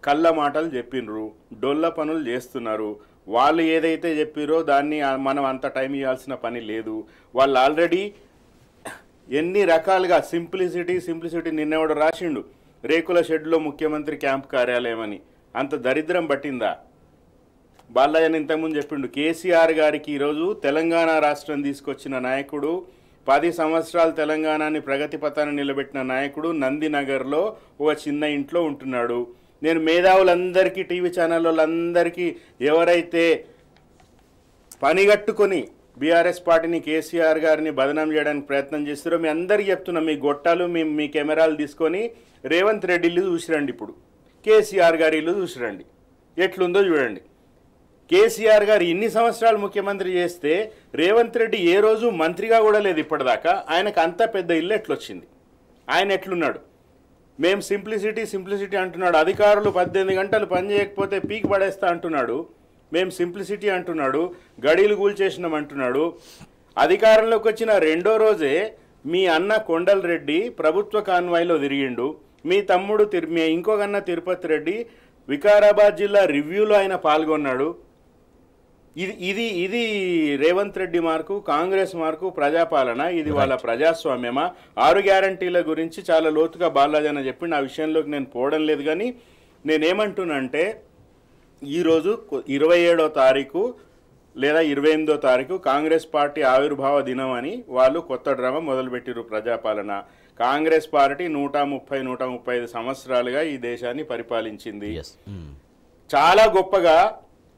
కళ్ళ మాటలు చెప్పిండ్రు, డొల్ల పనులు చేస్తున్నారు. వాళ్ళు ఏదైతే చెప్పిరో దాన్ని మనం అంత టైం ఇవ్వాల్సిన పని లేదు. వాళ్ళు ఆల్రెడీ ఎన్ని రకాలుగా సింప్లిసిటీ నిన్నెవడు రాసిండు రేకుల షెడ్లో ముఖ్యమంత్రి క్యాంప్ కార్యాలయం అని. అంత దరిద్రం పట్టిందా? బాలయ్యని ఇంతకుముందు చెప్పిండు, కేసీఆర్ గారికి ఈరోజు తెలంగాణ రాష్ట్రం తీసుకొచ్చిన నాయకుడు, 10 సంవత్సరాలు తెలంగాణని ప్రగతి పథాన్ని నిలబెట్టిన నాయకుడు నందినగర్లో ఒక చిన్న ఇంట్లో ఉంటున్నాడు. నేను మేధావులందరికీ, టీవీ ఛానల్ వాళ్ళందరికీ ఎవరైతే పనిగట్టుకొని బీఆర్ఎస్ పార్టీని, కేసీఆర్ గారిని బదనాం చేయడానికి ప్రయత్నం చేస్తారో మీ అందరికీ చెప్తున్నా, మీ గొట్టాలు మీ కెమెరాలు తీసుకొని రేవంత్ రెడ్డి ఇల్లు చూసిరండి, ఇప్పుడు కేసీఆర్ గారి ఇల్లు చూసిరండి, ఎట్లుందో చూడండి. కేసీఆర్ గారు ఇన్ని సంవత్సరాలు ముఖ్యమంత్రి చేస్తే రేవంత్ రెడ్డి ఏ రోజు మంత్రిగా కూడా లేదు ఇప్పటిదాకా. ఆయనకు అంత పెద్ద ఇల్లు ఎట్లొచ్చింది? ఆయన ఎట్లున్నాడు? మేము సింప్లిసిటీ అంటున్నాడు. అధికారులు 18 గంటలు పని చేయకపోతే పీక్ పడేస్తా అంటున్నాడు. మేము సింప్లిసిటీ అంటున్నాడు. గడీలు కూల్చేసినాం అంటున్నాడు. అధికారంలోకి వచ్చిన 2వ రోజే మీ అన్న కొండల్ రెడ్డి ప్రభుత్వ కాన్వాయ్లో తిరిగిండు. మీ తమ్ముడు మీ ఇంకొక అన్న తిరుపతి రెడ్డి వికారాబాద్ జిల్లా రివ్యూలో ఆయన పాల్గొన్నాడు. ఇది రేవంత్ రెడ్డి మార్కు, కాంగ్రెస్ మార్కు, ప్రజాపాలన. ఇది వాళ్ళ ప్రజాస్వామ్యమా? 6 గ్యారంటీల గురించి చాలా లోతుగా బాలాజీ చెప్పిండు. ఆ విషయంలోకి నేను పోవడం లేదు. కానీ నేనేమంటున్నా అంటే, ఈరోజు 27వ తారీఖు లేదా 28వ తారీఖు కాంగ్రెస్ పార్టీ ఆవిర్భావ దినం అని వాళ్ళు కొత్త డ్రామా మొదలుపెట్టిరు. ప్రజాపాలన. కాంగ్రెస్ పార్టీ 135 సంవత్సరాలుగా ఈ దేశాన్ని పరిపాలించింది. చాలా గొప్పగా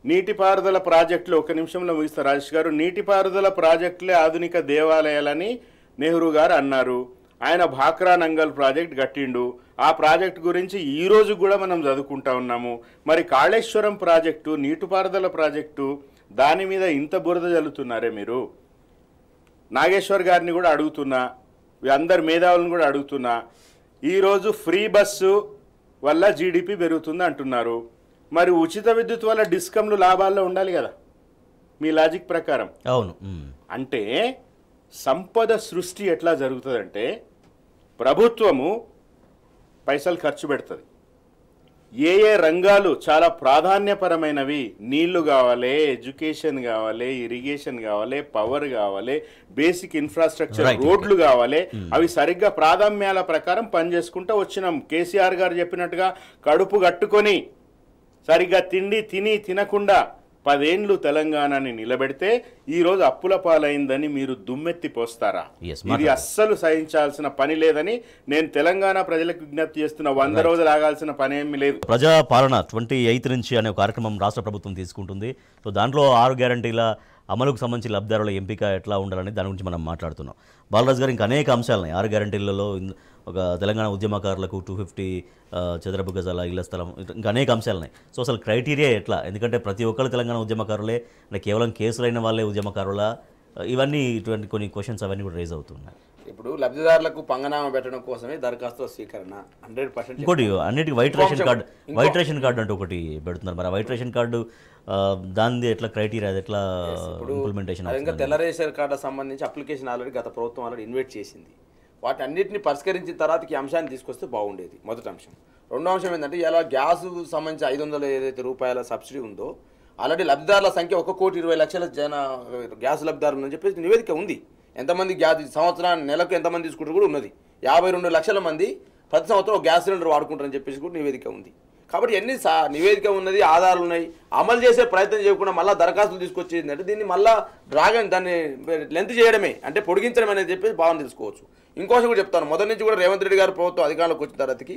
నీటిపారుదల ప్రాజెక్టులు, ఒక నిమిషంలో ముగిస్తారు రాజేష్ గారు, నీటిపారుదల ప్రాజెక్టులే ఆధునిక దేవాలయాలని నెహ్రూ గారు అన్నారు. ఆయన భాక్రా నంగల్ ప్రాజెక్ట్ కట్టిండు. ఆ ప్రాజెక్ట్ గురించి ఈ రోజు కూడా మనం చదువుకుంటా ఉన్నాము. మరి కాళేశ్వరం ప్రాజెక్టు, నీటిపారుదల ప్రాజెక్టు, దాని మీద ఇంత బురద జల్లుతున్నారే మీరు? నాగేశ్వర్ గారిని కూడా అడుగుతున్నా, అందరు మేధావులను కూడా అడుగుతున్నా. ఈరోజు ఫ్రీ బస్సు వల్ల జీడిపి పెరుగుతుంది అంటున్నారు. మరి ఉచిత విద్యుత్ వల్ల డిస్కంలు లాభాల్లో ఉండాలి కదా మీ లాజిక్ ప్రకారం. అవును. అంటే సంపద సృష్టి ఎట్లా జరుగుతుందంటే, ప్రభుత్వము పైసలు ఖర్చు పెడుతుంది. ఏ రంగాలు చాలా ప్రాధాన్యపరమైనవి, నీళ్లు కావాలి, ఎడ్యుకేషన్ కావాలి, ఇరిగేషన్ కావాలి, పవర్ కావాలి, బేసిక్ ఇన్ఫ్రాస్ట్రక్చర్, రోడ్లు కావాలి, అవి సరిగ్గా ప్రాధాన్యాల ప్రకారం పనిచేసుకుంటూ వచ్చినాం. కేసీఆర్ గారు చెప్పినట్టుగా కడుపు కట్టుకొని సరిగ్గా తినకుండా 10 ఏళ్ళు తెలంగాణని నిలబెడితే ఈరోజు అప్పుల పాలైందని మీరు దుమ్మెత్తి పోస్తారా? ఇది అస్సలు సహించాల్సిన పని లేదని నేను తెలంగాణ ప్రజలకు విజ్ఞప్తి చేస్తున్న. 100 రోజులు ఆగాల్సిన పని ఏమీ లేదు. ప్రజా పాలన 28 నుంచి అనే కార్యక్రమం రాష్ట్ర ప్రభుత్వం తీసుకుంటుంది. సో దాంట్లో 6 గ్యారంటీల అమలుకు సంబంధించి లబ్ధిదారుల ఎంపిక ఎట్లా ఉండాలని దాని గురించి మనం మాట్లాడుతున్నాం. బాలరాజు గారు ఇంకా అనేక అంశాలున్నాయి 6 గ్యారంటీలలో. ఒక తెలంగాణ ఉద్యమకారులకు 250 చదరపు గజాల ఇళ్ల స్థలం, ఇంకా అనేక అంశాలున్నాయి. సో అసలు క్రైటీరియా ఎట్లా? ఎందుకంటే ప్రతి ఒక్కరు తెలంగాణ ఉద్యమకారులే, కేవలం కేసులైన వాళ్ళే ఉద్యమకారులా? ఇవన్నీ ఇటువంటి కొన్ని క్వశ్చన్స్ అవన్నీ కూడా రేజ్ అవుతున్నాయి. ఇప్పుడు లబ్ధిదారులకు పంగనామా పెట్టడం కోసమే దరఖాస్తు స్వీకరణ 100%. ఇంకోటి అన్నిటికీ వైట్ రేషన్ కార్డు అంటూ ఒకటి పెడుతున్నారు. మరి వైట్ రేషన్ కార్డు దాని ఎట్లా క్రైటీరియా, అది ఎట్లా ఇంప్లిమెంటేషన్? ఇంకా తెల్ల రేషన్ కార్డుకు సంబంధించి అప్లికేషన్ ఆల్రెడీ గత ప్రభుత్వం ఆల్రెడీ ఇన్వైట్ చేసింది. వాటి అన్నింటినీ పరిష్కరించిన తర్వాత ఈ అంశాన్ని తీసుకొస్తే బాగుండేది. మొదటి అంశం. రెండో అంశం ఏంటంటే, ఇలా గ్యాస్ సంబంధించి 500 ఏదైతే రూపాయల సబ్సిడీ ఉందో ఆల్రెడీ లబ్ధిదారుల సంఖ్య 1,20,00,000 గ్యాస్ లబ్ధిదారులు అని చెప్పేసి నివేదిక ఉంది. ఎంతమంది గ్యాస్ సంవత్సరాన్ని నెలకు ఎంతమంది తీసుకుంటారు కూడా ఉన్నది. 52 లక్షల మంది ప్రతి సంవత్సరం ఒక గ్యాస్ సిలిండర్ వాడుకుంటారని చెప్పేసి కూడా నివేదిక ఉంది. కాబట్టి ఎన్ని నివేదిక ఉన్నది, ఆధారాలు ఉన్నాయి. అమలు చేసే ప్రయత్నం చేయకుండా మళ్ళీ దరఖాస్తులు తీసుకొచ్చేది అంటే దీన్ని మళ్ళీ దాన్ని లెంత్ చేయడమే, అంటే పొడిగించడం అనేది చెప్పేసి భావన తెలుసుకోవచ్చు. ఇంకోసం కూడా చెప్తాను, మొదటి నుంచి కూడా రేవంత్ రెడ్డి గారు ప్రభుత్వం అధికారంలోకి వచ్చిన తర్వాతకి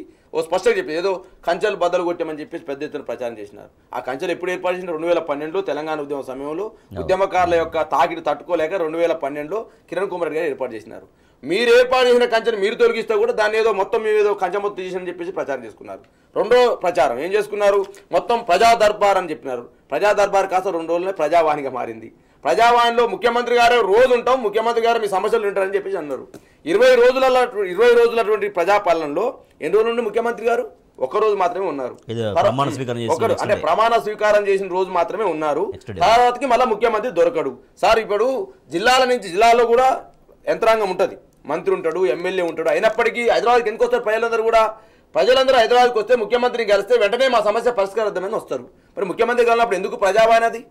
స్పష్టంగా చెప్పి ఏదో కంచెలు బద్దలు కొట్టామని చెప్పేసి పెద్ద ఎత్తున ప్రచారం చేసినారు. ఆ కంచెలు ఎప్పుడు ఏర్పాటు చేసిన 2012లో తెలంగాణ ఉద్యమ సమయంలో ఉద్యమకారుల యొక్క తాకిడి తట్టుకోలేక 2012లో కిరణ్ కుమార్ రెడ్డి గారు ఏర్పాటు చేసినారు. మీరు ఏర్పాటు చేసిన కంచెను మీరు తొలగిస్తే కూడా దాన్ని ఏదో మొత్తం మీరు ఏదో కంచె మొత్తం చేసిన చెప్పేసి ప్రచారం చేసుకున్నారు. రెండో ప్రచారం ఏం చేసుకున్నారు, మొత్తం ప్రజా దర్బార్ అని చెప్పినారు. ప్రజా దర్బార్ కాస్త 2 రోజులనే ప్రజావాణిగా మారింది. ప్రజావాణిలో ముఖ్యమంత్రి గారు రోజు ఉంటాం, ముఖ్యమంత్రి గారు మీ సమస్యలు వింటారని చెప్పేసి అన్నారు. 20 రోజులటువంటి ప్రజాపాలనలో ఎన్ని రోజులు నుండి ముఖ్యమంత్రి గారు 1 రోజు మాత్రమే ఉన్నారు. అంటే ప్రమాణ స్వీకారం చేసిన రోజు మాత్రమే ఉన్నారు. తర్వాతకి మళ్ళీ ముఖ్యమంత్రి దొరకడు. సార్ ఇప్పుడు జిల్లాలో కూడా యంత్రాంగం ఉంటుంది, మంత్రి ఉంటాడు, ఎమ్మెల్యే ఉంటాడు. అయినప్పటికీ హైదరాబాద్కి ఎందుకు వస్తారు ప్రజలందరూ కూడా? ప్రజలందరూ హైదరాబాద్కి వస్తే ముఖ్యమంత్రిని కలిస్తే వెంటనే మా సమస్య పరిష్కారమని వస్తారు. మరి ముఖ్యమంత్రి కలిగినప్పుడు ఎందుకు ప్రజావాణి? అది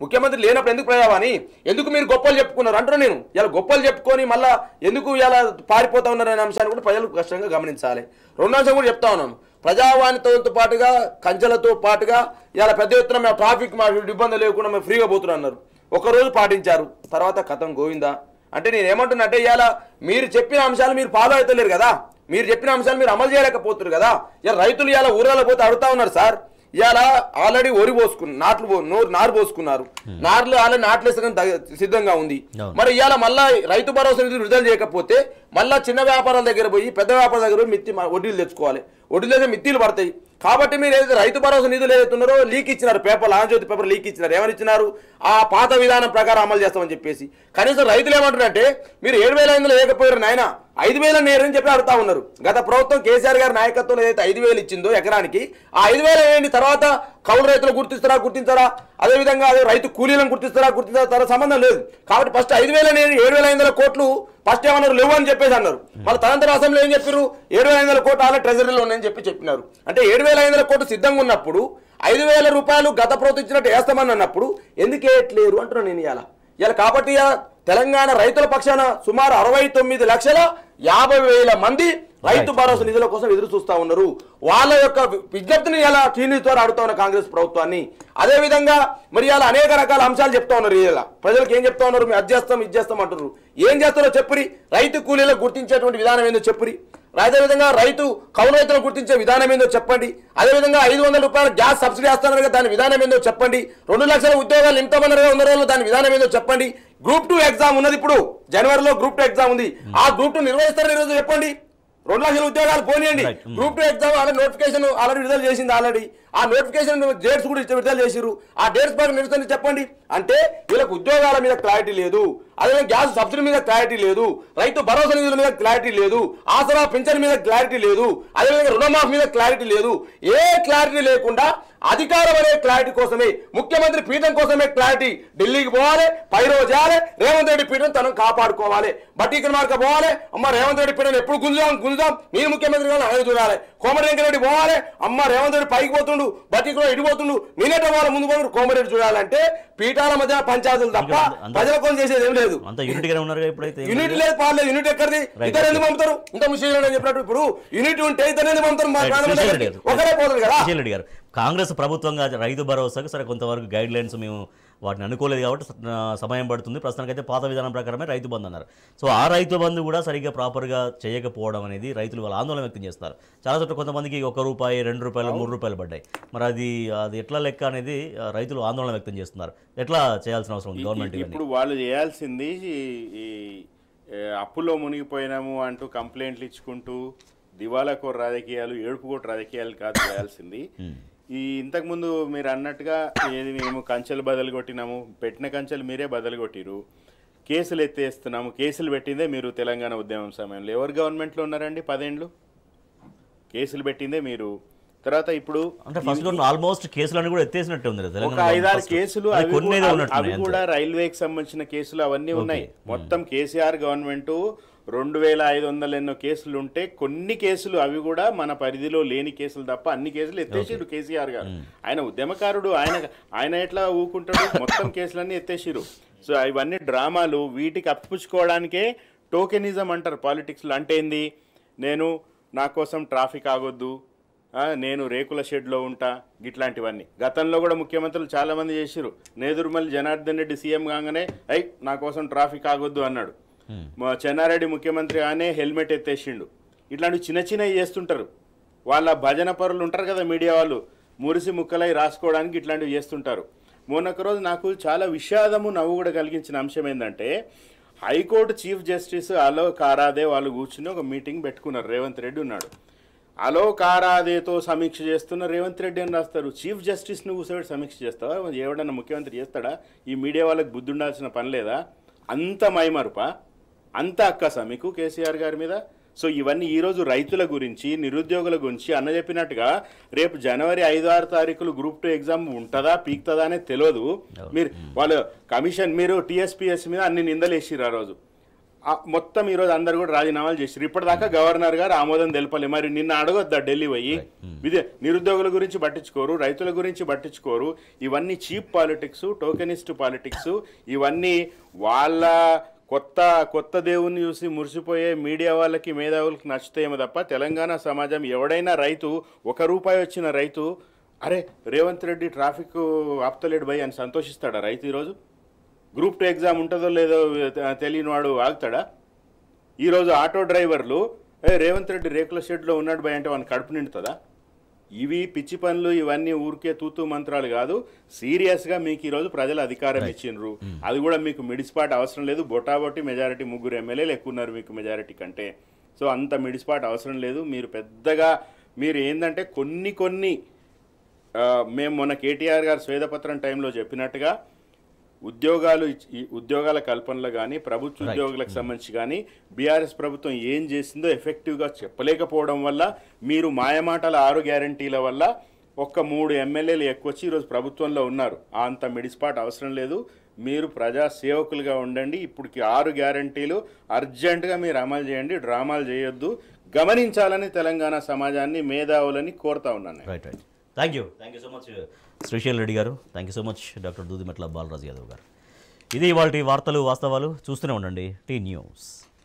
ముఖ్యమంత్రి లేనప్పుడు ఎందుకు ప్రజావాణి? ఎందుకు మీరు గొప్పలు చెప్పుకున్నారు అంటారు. నేను ఇలా గొప్పలు చెప్పుకొని మళ్ళీ ఎందుకు ఇలా పారిపోతా ఉన్నారనే అంశాన్ని కూడా ప్రజలు కష్టంగా గమనించాలి. రెండో అంశం కూడా చెప్తా ఉన్నాను, ప్రజావాణితో పాటుగా కంచెలతో పాటుగా ఇలా పెద్ద ఎత్తున మేము ట్రాఫిక్ మా ఇబ్బంది లేకుండా మేము ఫ్రీగా పోతున్నాం అన్నారు. ఒకరోజు పాటించారు, తర్వాత కథం గోవిందా. అంటే నేను ఏమంటున్నా అంటే ఇవాళ మీరు చెప్పిన అంశాలు మీరు ఫాలో అవుతలేరు కదా, మీరు చెప్పిన అంశాలు మీరు అమలు చేయలేకపోతున్నారు కదా. ఇలా రైతులు ఇలా ఊర్లలో పోతే అడుగుతా ఉన్నారు సార్, ఇవాళ ఆల్రెడీ వరి పోసుకున్నారు, నారు పోసుకున్నారు, నార్లు ఆల్రెడీ నాట్లు వేసడానికి సిద్ధంగా ఉంది. మరి ఇవాళ మళ్ళా రైతు భరోసా నిధులు విడుదల చేయకపోతే మళ్ళా చిన్న వ్యాపారాల దగ్గర పోయి పెద్ద వ్యాపారాల దగ్గర పోయి మిత్తి వడ్డీలు తెచ్చుకోవాలి, వడ్డీలు తెచ్చే మిత్తిలు పడతాయి. కాబట్టి మీరు ఏదైతే రైతు భరోసా నిధులు ఏదైతున్నారో లీక్ ఇచ్చినారు, పేపర్ ఆంధ్రజ్యోతి పేపర్ లీక్ ఇచ్చినారు. ఏమని ఇచ్చినారు? ఆ పాత విధానం ప్రకారం అమలు చేస్తామని చెప్పేసి. కనీసం రైతులు ఏమంటారంటే మీరు 7,500 లేకపోయారు నాయన 5,000 నేరని చెప్పి అడుగుతా ఉన్నారు. గత ప్రభుత్వం కేసీఆర్ గారి నాయకత్వంలో ఏదైతే 5,000 ఇచ్చిందో ఎకరానికి, ఆ 5,000 ఏంటి తర్వాత కౌలు రైతులు గుర్తించారా? అదేవిధంగా అదే రైతు కూలీలను గుర్తిస్తారా? సంబంధం లేదు. కాబట్టి ఫస్ట్ 5,000 7,500 కోట్లు ఫస్ట్ ఏమన్నారు లేవు అని చెప్పేసి అన్నారు. మళ్ళీ తనంతర అసెంబ్లీ ఏం చెప్పారు? 7,500 కోట్లు అలా ట్రెజరీలో ఉన్నాయని చెప్పినారు. అంటే 7,500 కోట్లు సిద్ధంగా ఉన్నప్పుడు 5,000 రూపాయలు గత ప్రభుత్వం ఇచ్చినట్టు వేస్తామని అన్నప్పుడు ఎందుకు వేయట్లేరు అంటున్నాను నేను ఇలా. కాబట్టి తెలంగాణ రైతుల పక్షాన సుమారు 69,50,000 మంది రైతు భరోసా నిధుల కోసం ఎదురు చూస్తా ఉన్నారు. వాళ్ళ యొక్క విజ్ఞప్తిని ఇలా టీవీ ద్వారా అడుగుతా ఉన్న కాంగ్రెస్ ప్రభుత్వాన్ని. అదేవిధంగా మరి ఇలా అనేక రకాల అంశాలు చెప్తా ఉన్నారు. ఇలా ప్రజలకు ఏం చెప్తా ఉన్నారు? మేము అది చేస్తాం ఇది చేస్తాం అంటున్నారు. ఏం చేస్తారో చెప్పురి. రైతు కూలీలకు గుర్తించేటువంటి విధానం ఏందో చెప్పురి. అదేవిధంగా రైతు కౌలు రైతులను గుర్తించే విధానం ఏందో చెప్పండి. అదేవిధంగా 500 రూపాయల గ్యాస్ సబ్సిడీ వస్తున్నారు కదా, దాని విధానం ఏందో చెప్పండి. 2 లక్షల ఉద్యోగాలు నింపుతామన్నారు 100 రోజులు, దాని విధానం ఏందో చెప్పండి. గ్రూప్ 2 ఎగ్జామ్ ఉన్నది, ఇప్పుడు జనవరిలో గ్రూప్ 2 ఎగ్జామ్ ఉంది. ఆ గ్రూప్ 2 నిర్వహిస్తారని ఈరోజు చెప్పండి. 2 లక్షల ఉద్యోగాలు పోనీయండి. Group 2 exam already notification already విడుదల చేసింది. ఆల్రెడీ ఆ నోటిఫికేషన్ డేట్స్ కూడా విడుదల చేసిరు. ఆ డేట్స్ పైన నిలుస్తుంది చెప్పండి. అంటే వీళ్ళకి ఉద్యోగాల మీద క్లారిటీ లేదు, అదేవిధంగా గ్యాస్ సబ్సిడీ మీద క్లారిటీ లేదు, రైతు భరోసా నిధుల మీద క్లారిటీ లేదు, ఆసరా పింఛన్ మీద క్లారిటీ లేదు, అదేవిధంగా రుణమాఫీ మీద క్లారిటీ లేదు. ఏ క్లారిటీ లేకుండా అధికారం అనే క్లారిటీ కోసమే, ముఖ్యమంత్రి పీఠం కోసమే క్లారిటీ. ఢిల్లీకి పోవాలి, పైరో చేయాలి, రేవంత్ రెడ్డి పీఠం తనను కాపాడుకోవాలి. బట్టి విక్రమార్క పోవాలి, అమ్మ రేవంత్ రెడ్డి పీఠం ఎప్పుడు గుంజుదాం నేను ముఖ్యమంత్రి ఆయన చూడాలి. కోమటిరెడ్డి రెడ్డి పోవాలి, అమ్మ రేవంత్ రెడ్డి పైకి పోతుండు, బట్టి కూడా ఇడిపోతుండు, నేనేట వాళ్ళ ముందు పోతుండు కోమటిరెడ్డి చూడాలంటే పీఠాల మధ్య పంచాయతీలు తప్ప ప్రజల కోసం చేసేది ఏం లేదు. యూనిట్ లేదు, పాలేదు. యూనిట్ ఎక్కడిది? ఇద్దరు ఎందుకు పంపుతారు? ఇంకా ముఖ్యమంత్రి చెప్పినట్టు ఇప్పుడు యూనిట్ ఉంటే ఇద్దరు ఎందుకు పంపుతారు? ఒకరే పోతుంది కదా. కాంగ్రెస్ ప్రభుత్వంగా రైతు భరోసాకు సరే కొంతవరకు గైడ్ లైన్స్ మేము వాటిని అనుకోలేదు కాబట్టి సమయం పడుతుంది. ప్రస్తుతానికైతే పాత విధానం ప్రకారమే రైతు బంధు అన్నారు. సో ఆ రైతు బంధు కూడా సరిగ్గా ప్రాపర్గా చేయకపోవడం అనేది రైతులు వాళ్ళ ఆందోళన వ్యక్తం చేస్తున్నారు. చాలా చోట్ల కొంతమందికి ₹1, ₹2, ₹3 పడ్డాయి. మరి అది ఎట్లా లెక్క అనేది రైతులు ఆందోళన వ్యక్తం చేస్తున్నారు. ఎట్లా చేయాల్సిన అవసరం ఉంది గవర్నమెంట్? ఇప్పుడు వాళ్ళు చేయాల్సింది ఈ అప్పులో మునిగిపోయినాము అంటూ కంప్లైంట్లు ఇచ్చుకుంటూ దివాలాకోరు రాజకీయాలు, ఏడుపుకోటు రాజకీయాలు కాదు చేయాల్సింది. ఈ ఇంతకుముందు మీరు అన్నట్టుగా ఏది మేము కంచెలు బదులు కొట్టినాము, పెట్టిన కంచెలు మీరే బదులు కొట్టిరు, కేసులు ఎత్తేస్తున్నాము, కేసులు పెట్టిందే మీరు తెలంగాణ ఉద్యమం సమయంలో. ఎవరు గవర్నమెంట్లో ఉన్నారండి 10 ఏళ్ళు? కేసులు పెట్టిందే మీరు. తర్వాత ఇప్పుడు ఆల్మోస్ట్ కేసులు కూడా ఎత్తేసినట్టు ఉంది. ఒక 5-6 కేసులు అవి కూడా రైల్వేకి సంబంధించిన కేసులు అవన్నీ ఉన్నాయి. మొత్తం కేసీఆర్ గవర్నమెంట్ 2,500 ఎన్నో కేసులు ఉంటే కొన్ని కేసులు అవి కూడా మన పరిధిలో లేని కేసులు తప్ప అన్ని కేసులు ఎత్తేసిరు కేసీఆర్ గారు. ఆయన ఉద్యమకారుడు, ఆయన ఎట్లా ఊకుంటాడు? మొత్తం కేసులన్నీ ఎత్తేసిరు. సో ఇవన్నీ డ్రామాలు. వీటికి అప్పిపుచ్చుకోవడానికే టోకెనిజం అంటారు పాలిటిక్స్లో. అంటే ఏంది? నా కోసం ట్రాఫిక్ ఆగొద్దు, నేను రేకుల షెడ్లో ఉంటా, ఇట్లాంటివన్నీ గతంలో కూడా ముఖ్యమంత్రులు చాలామంది చేసిరు. నేదురుమల్లి జనార్దన్ రెడ్డి సీఎం కాగానే నా కోసం ట్రాఫిక్ ఆగొద్దు అన్నాడు. చెన్నారెడ్డి ముఖ్యమంత్రి ఆనే హెల్మెట్ ఎత్తేసిండు. ఇట్లాంటివి చిన్న చిన్నవి చేస్తుంటారు. వాళ్ళ భజన పరులు ఉంటారు కదా మీడియా వాళ్ళు, మురిసి ముక్కలై రాసుకోవడానికి ఇట్లాంటివి చేస్తుంటారు. మొన్నొక రోజు నాకు చాలా విషాదము నవ్వు కూడా కలిగించిన అంశం ఏంటంటే, high court chief justice Alok Aradhe వాళ్ళు కూర్చుని ఒక మీటింగ్ పెట్టుకున్నారు. రేవంత్ రెడ్డి ఉన్నాడు. అలోక్ ఆరాధేతో సమీక్ష చేస్తున్న రేవంత్ రెడ్డి అని రాస్తారు. చీఫ్ జస్టిస్ని కూర్చోబెట్టి సమీక్ష చేస్తావా? ఎవడన్నా ముఖ్యమంత్రి చేస్తాడా? ఈ మీడియా వాళ్ళకి బుద్ధి ఉండాల్సిన పని లేదా? అంత మైమరుపా, అంత అక్కసా మీకు కేసీఆర్ గారి మీద? సో ఇవన్నీ ఈరోజు రైతుల గురించి, నిరుద్యోగుల గురించి అన్న చెప్పినట్టుగా రేపు జనవరి 5-6 తారీఖులు గ్రూప్ 2 ఎగ్జామ్ ఉంటుందా పీక్తుందా అనేది తెలియదు. మీరు వాళ్ళు కమిషన్, మీరు టీఎస్పీఎస్ మీద అన్ని నిందలు వేసిర్రు. ఆ రోజు మొత్తం ఈరోజు అందరు కూడా రాజీనామాలు చేశారు. ఇప్పటిదాకా గవర్నర్ గారు ఆమోదం తెలపలే. మరి నిన్న అడగొద్దా ఢిల్లీ పోయి? నిరుద్యోగుల గురించి పట్టించుకోరు, రైతుల గురించి పట్టించుకోరు. ఇవన్నీ చీప్ పాలిటిక్స్, టోకెనిస్ట్ పాలిటిక్స్. ఇవన్నీ వాళ్ళ కొత్త దేవుణ్ణి చూసి మురిసిపోయే మీడియా వాళ్ళకి, మేధావులకి నచ్చుతాయేమో తప్ప తెలంగాణ సమాజం ఎవడైనా రైతు, ₹1 వచ్చిన రైతు అరే రేవంత్ రెడ్డి ట్రాఫిక్ ఆపుతలేడు భయ్ అని సంతోషిస్తాడా రైతు? ఈరోజు గ్రూప్ 2 ఎగ్జామ్ ఉంటుందో లేదో తెలియని వాడు ఆగుతాడా? ఈరోజు ఆటో డ్రైవర్లు రేవంత్ రెడ్డి రేకుల షెడ్లో ఉన్నాడు భయ్ అంటే వాడిని కడుపు నిండుతుందా? ఇవి పిచ్చి పనులు, ఇవన్నీ ఊరికే తూతూ మంత్రాలు కాదు. సీరియస్గా మీకు ఈరోజు ప్రజలు అధికారం ఇచ్చిండ్రు. అది కూడా మీకు మిడిసిపాటు అవసరం లేదు. బొటాబొట్టి మెజారిటీ 3 ఎమ్మెల్యేలు ఎక్కువ ఉన్నారు మీకు మెజారిటీ కంటే. సో అంత మిడిసిపాటు అవసరం లేదు. మీరు పెద్దగా మీరు ఏంటంటే కొన్ని మేము మొన్న కేటీఆర్ గారు స్వేదపత్రం టైంలో చెప్పినట్టుగా ఉద్యోగాల కల్పనలో కానీ, ప్రభుత్వ ఉద్యోగులకు సంబంధించి కానీ బీఆర్ఎస్ ప్రభుత్వం ఏం చేసిందో ఎఫెక్టివ్గా చెప్పలేకపోవడం వల్ల, మీరు మాయమాటల 6 గ్యారంటీల వల్ల 3 ఎమ్మెల్యేలు ఎక్కువ వచ్చి ఈరోజు ప్రభుత్వంలో ఉన్నారు. అంత మిడిస్పాట్ అవసరం లేదు. మీరు ప్రజా సేవకులుగా ఉండండి. ఇప్పటికి 6 గ్యారంటీలు అర్జెంటుగా మీరు అమలు చేయండి. డ్రామాలు చేయొద్దు. గమనించాలని తెలంగాణ సమాజాన్ని, మేధావులని కోరుతా ఉన్నాను. Right. Thank you so much Srishail Reddy గారు. Thank you so much doctor Doodimetla Balaraju Yadav గారు. ఇది ఇవాల్టి వార్తలు వాస్తవాలు. చూస్తూనే ఉండండి టీ న్యూస్.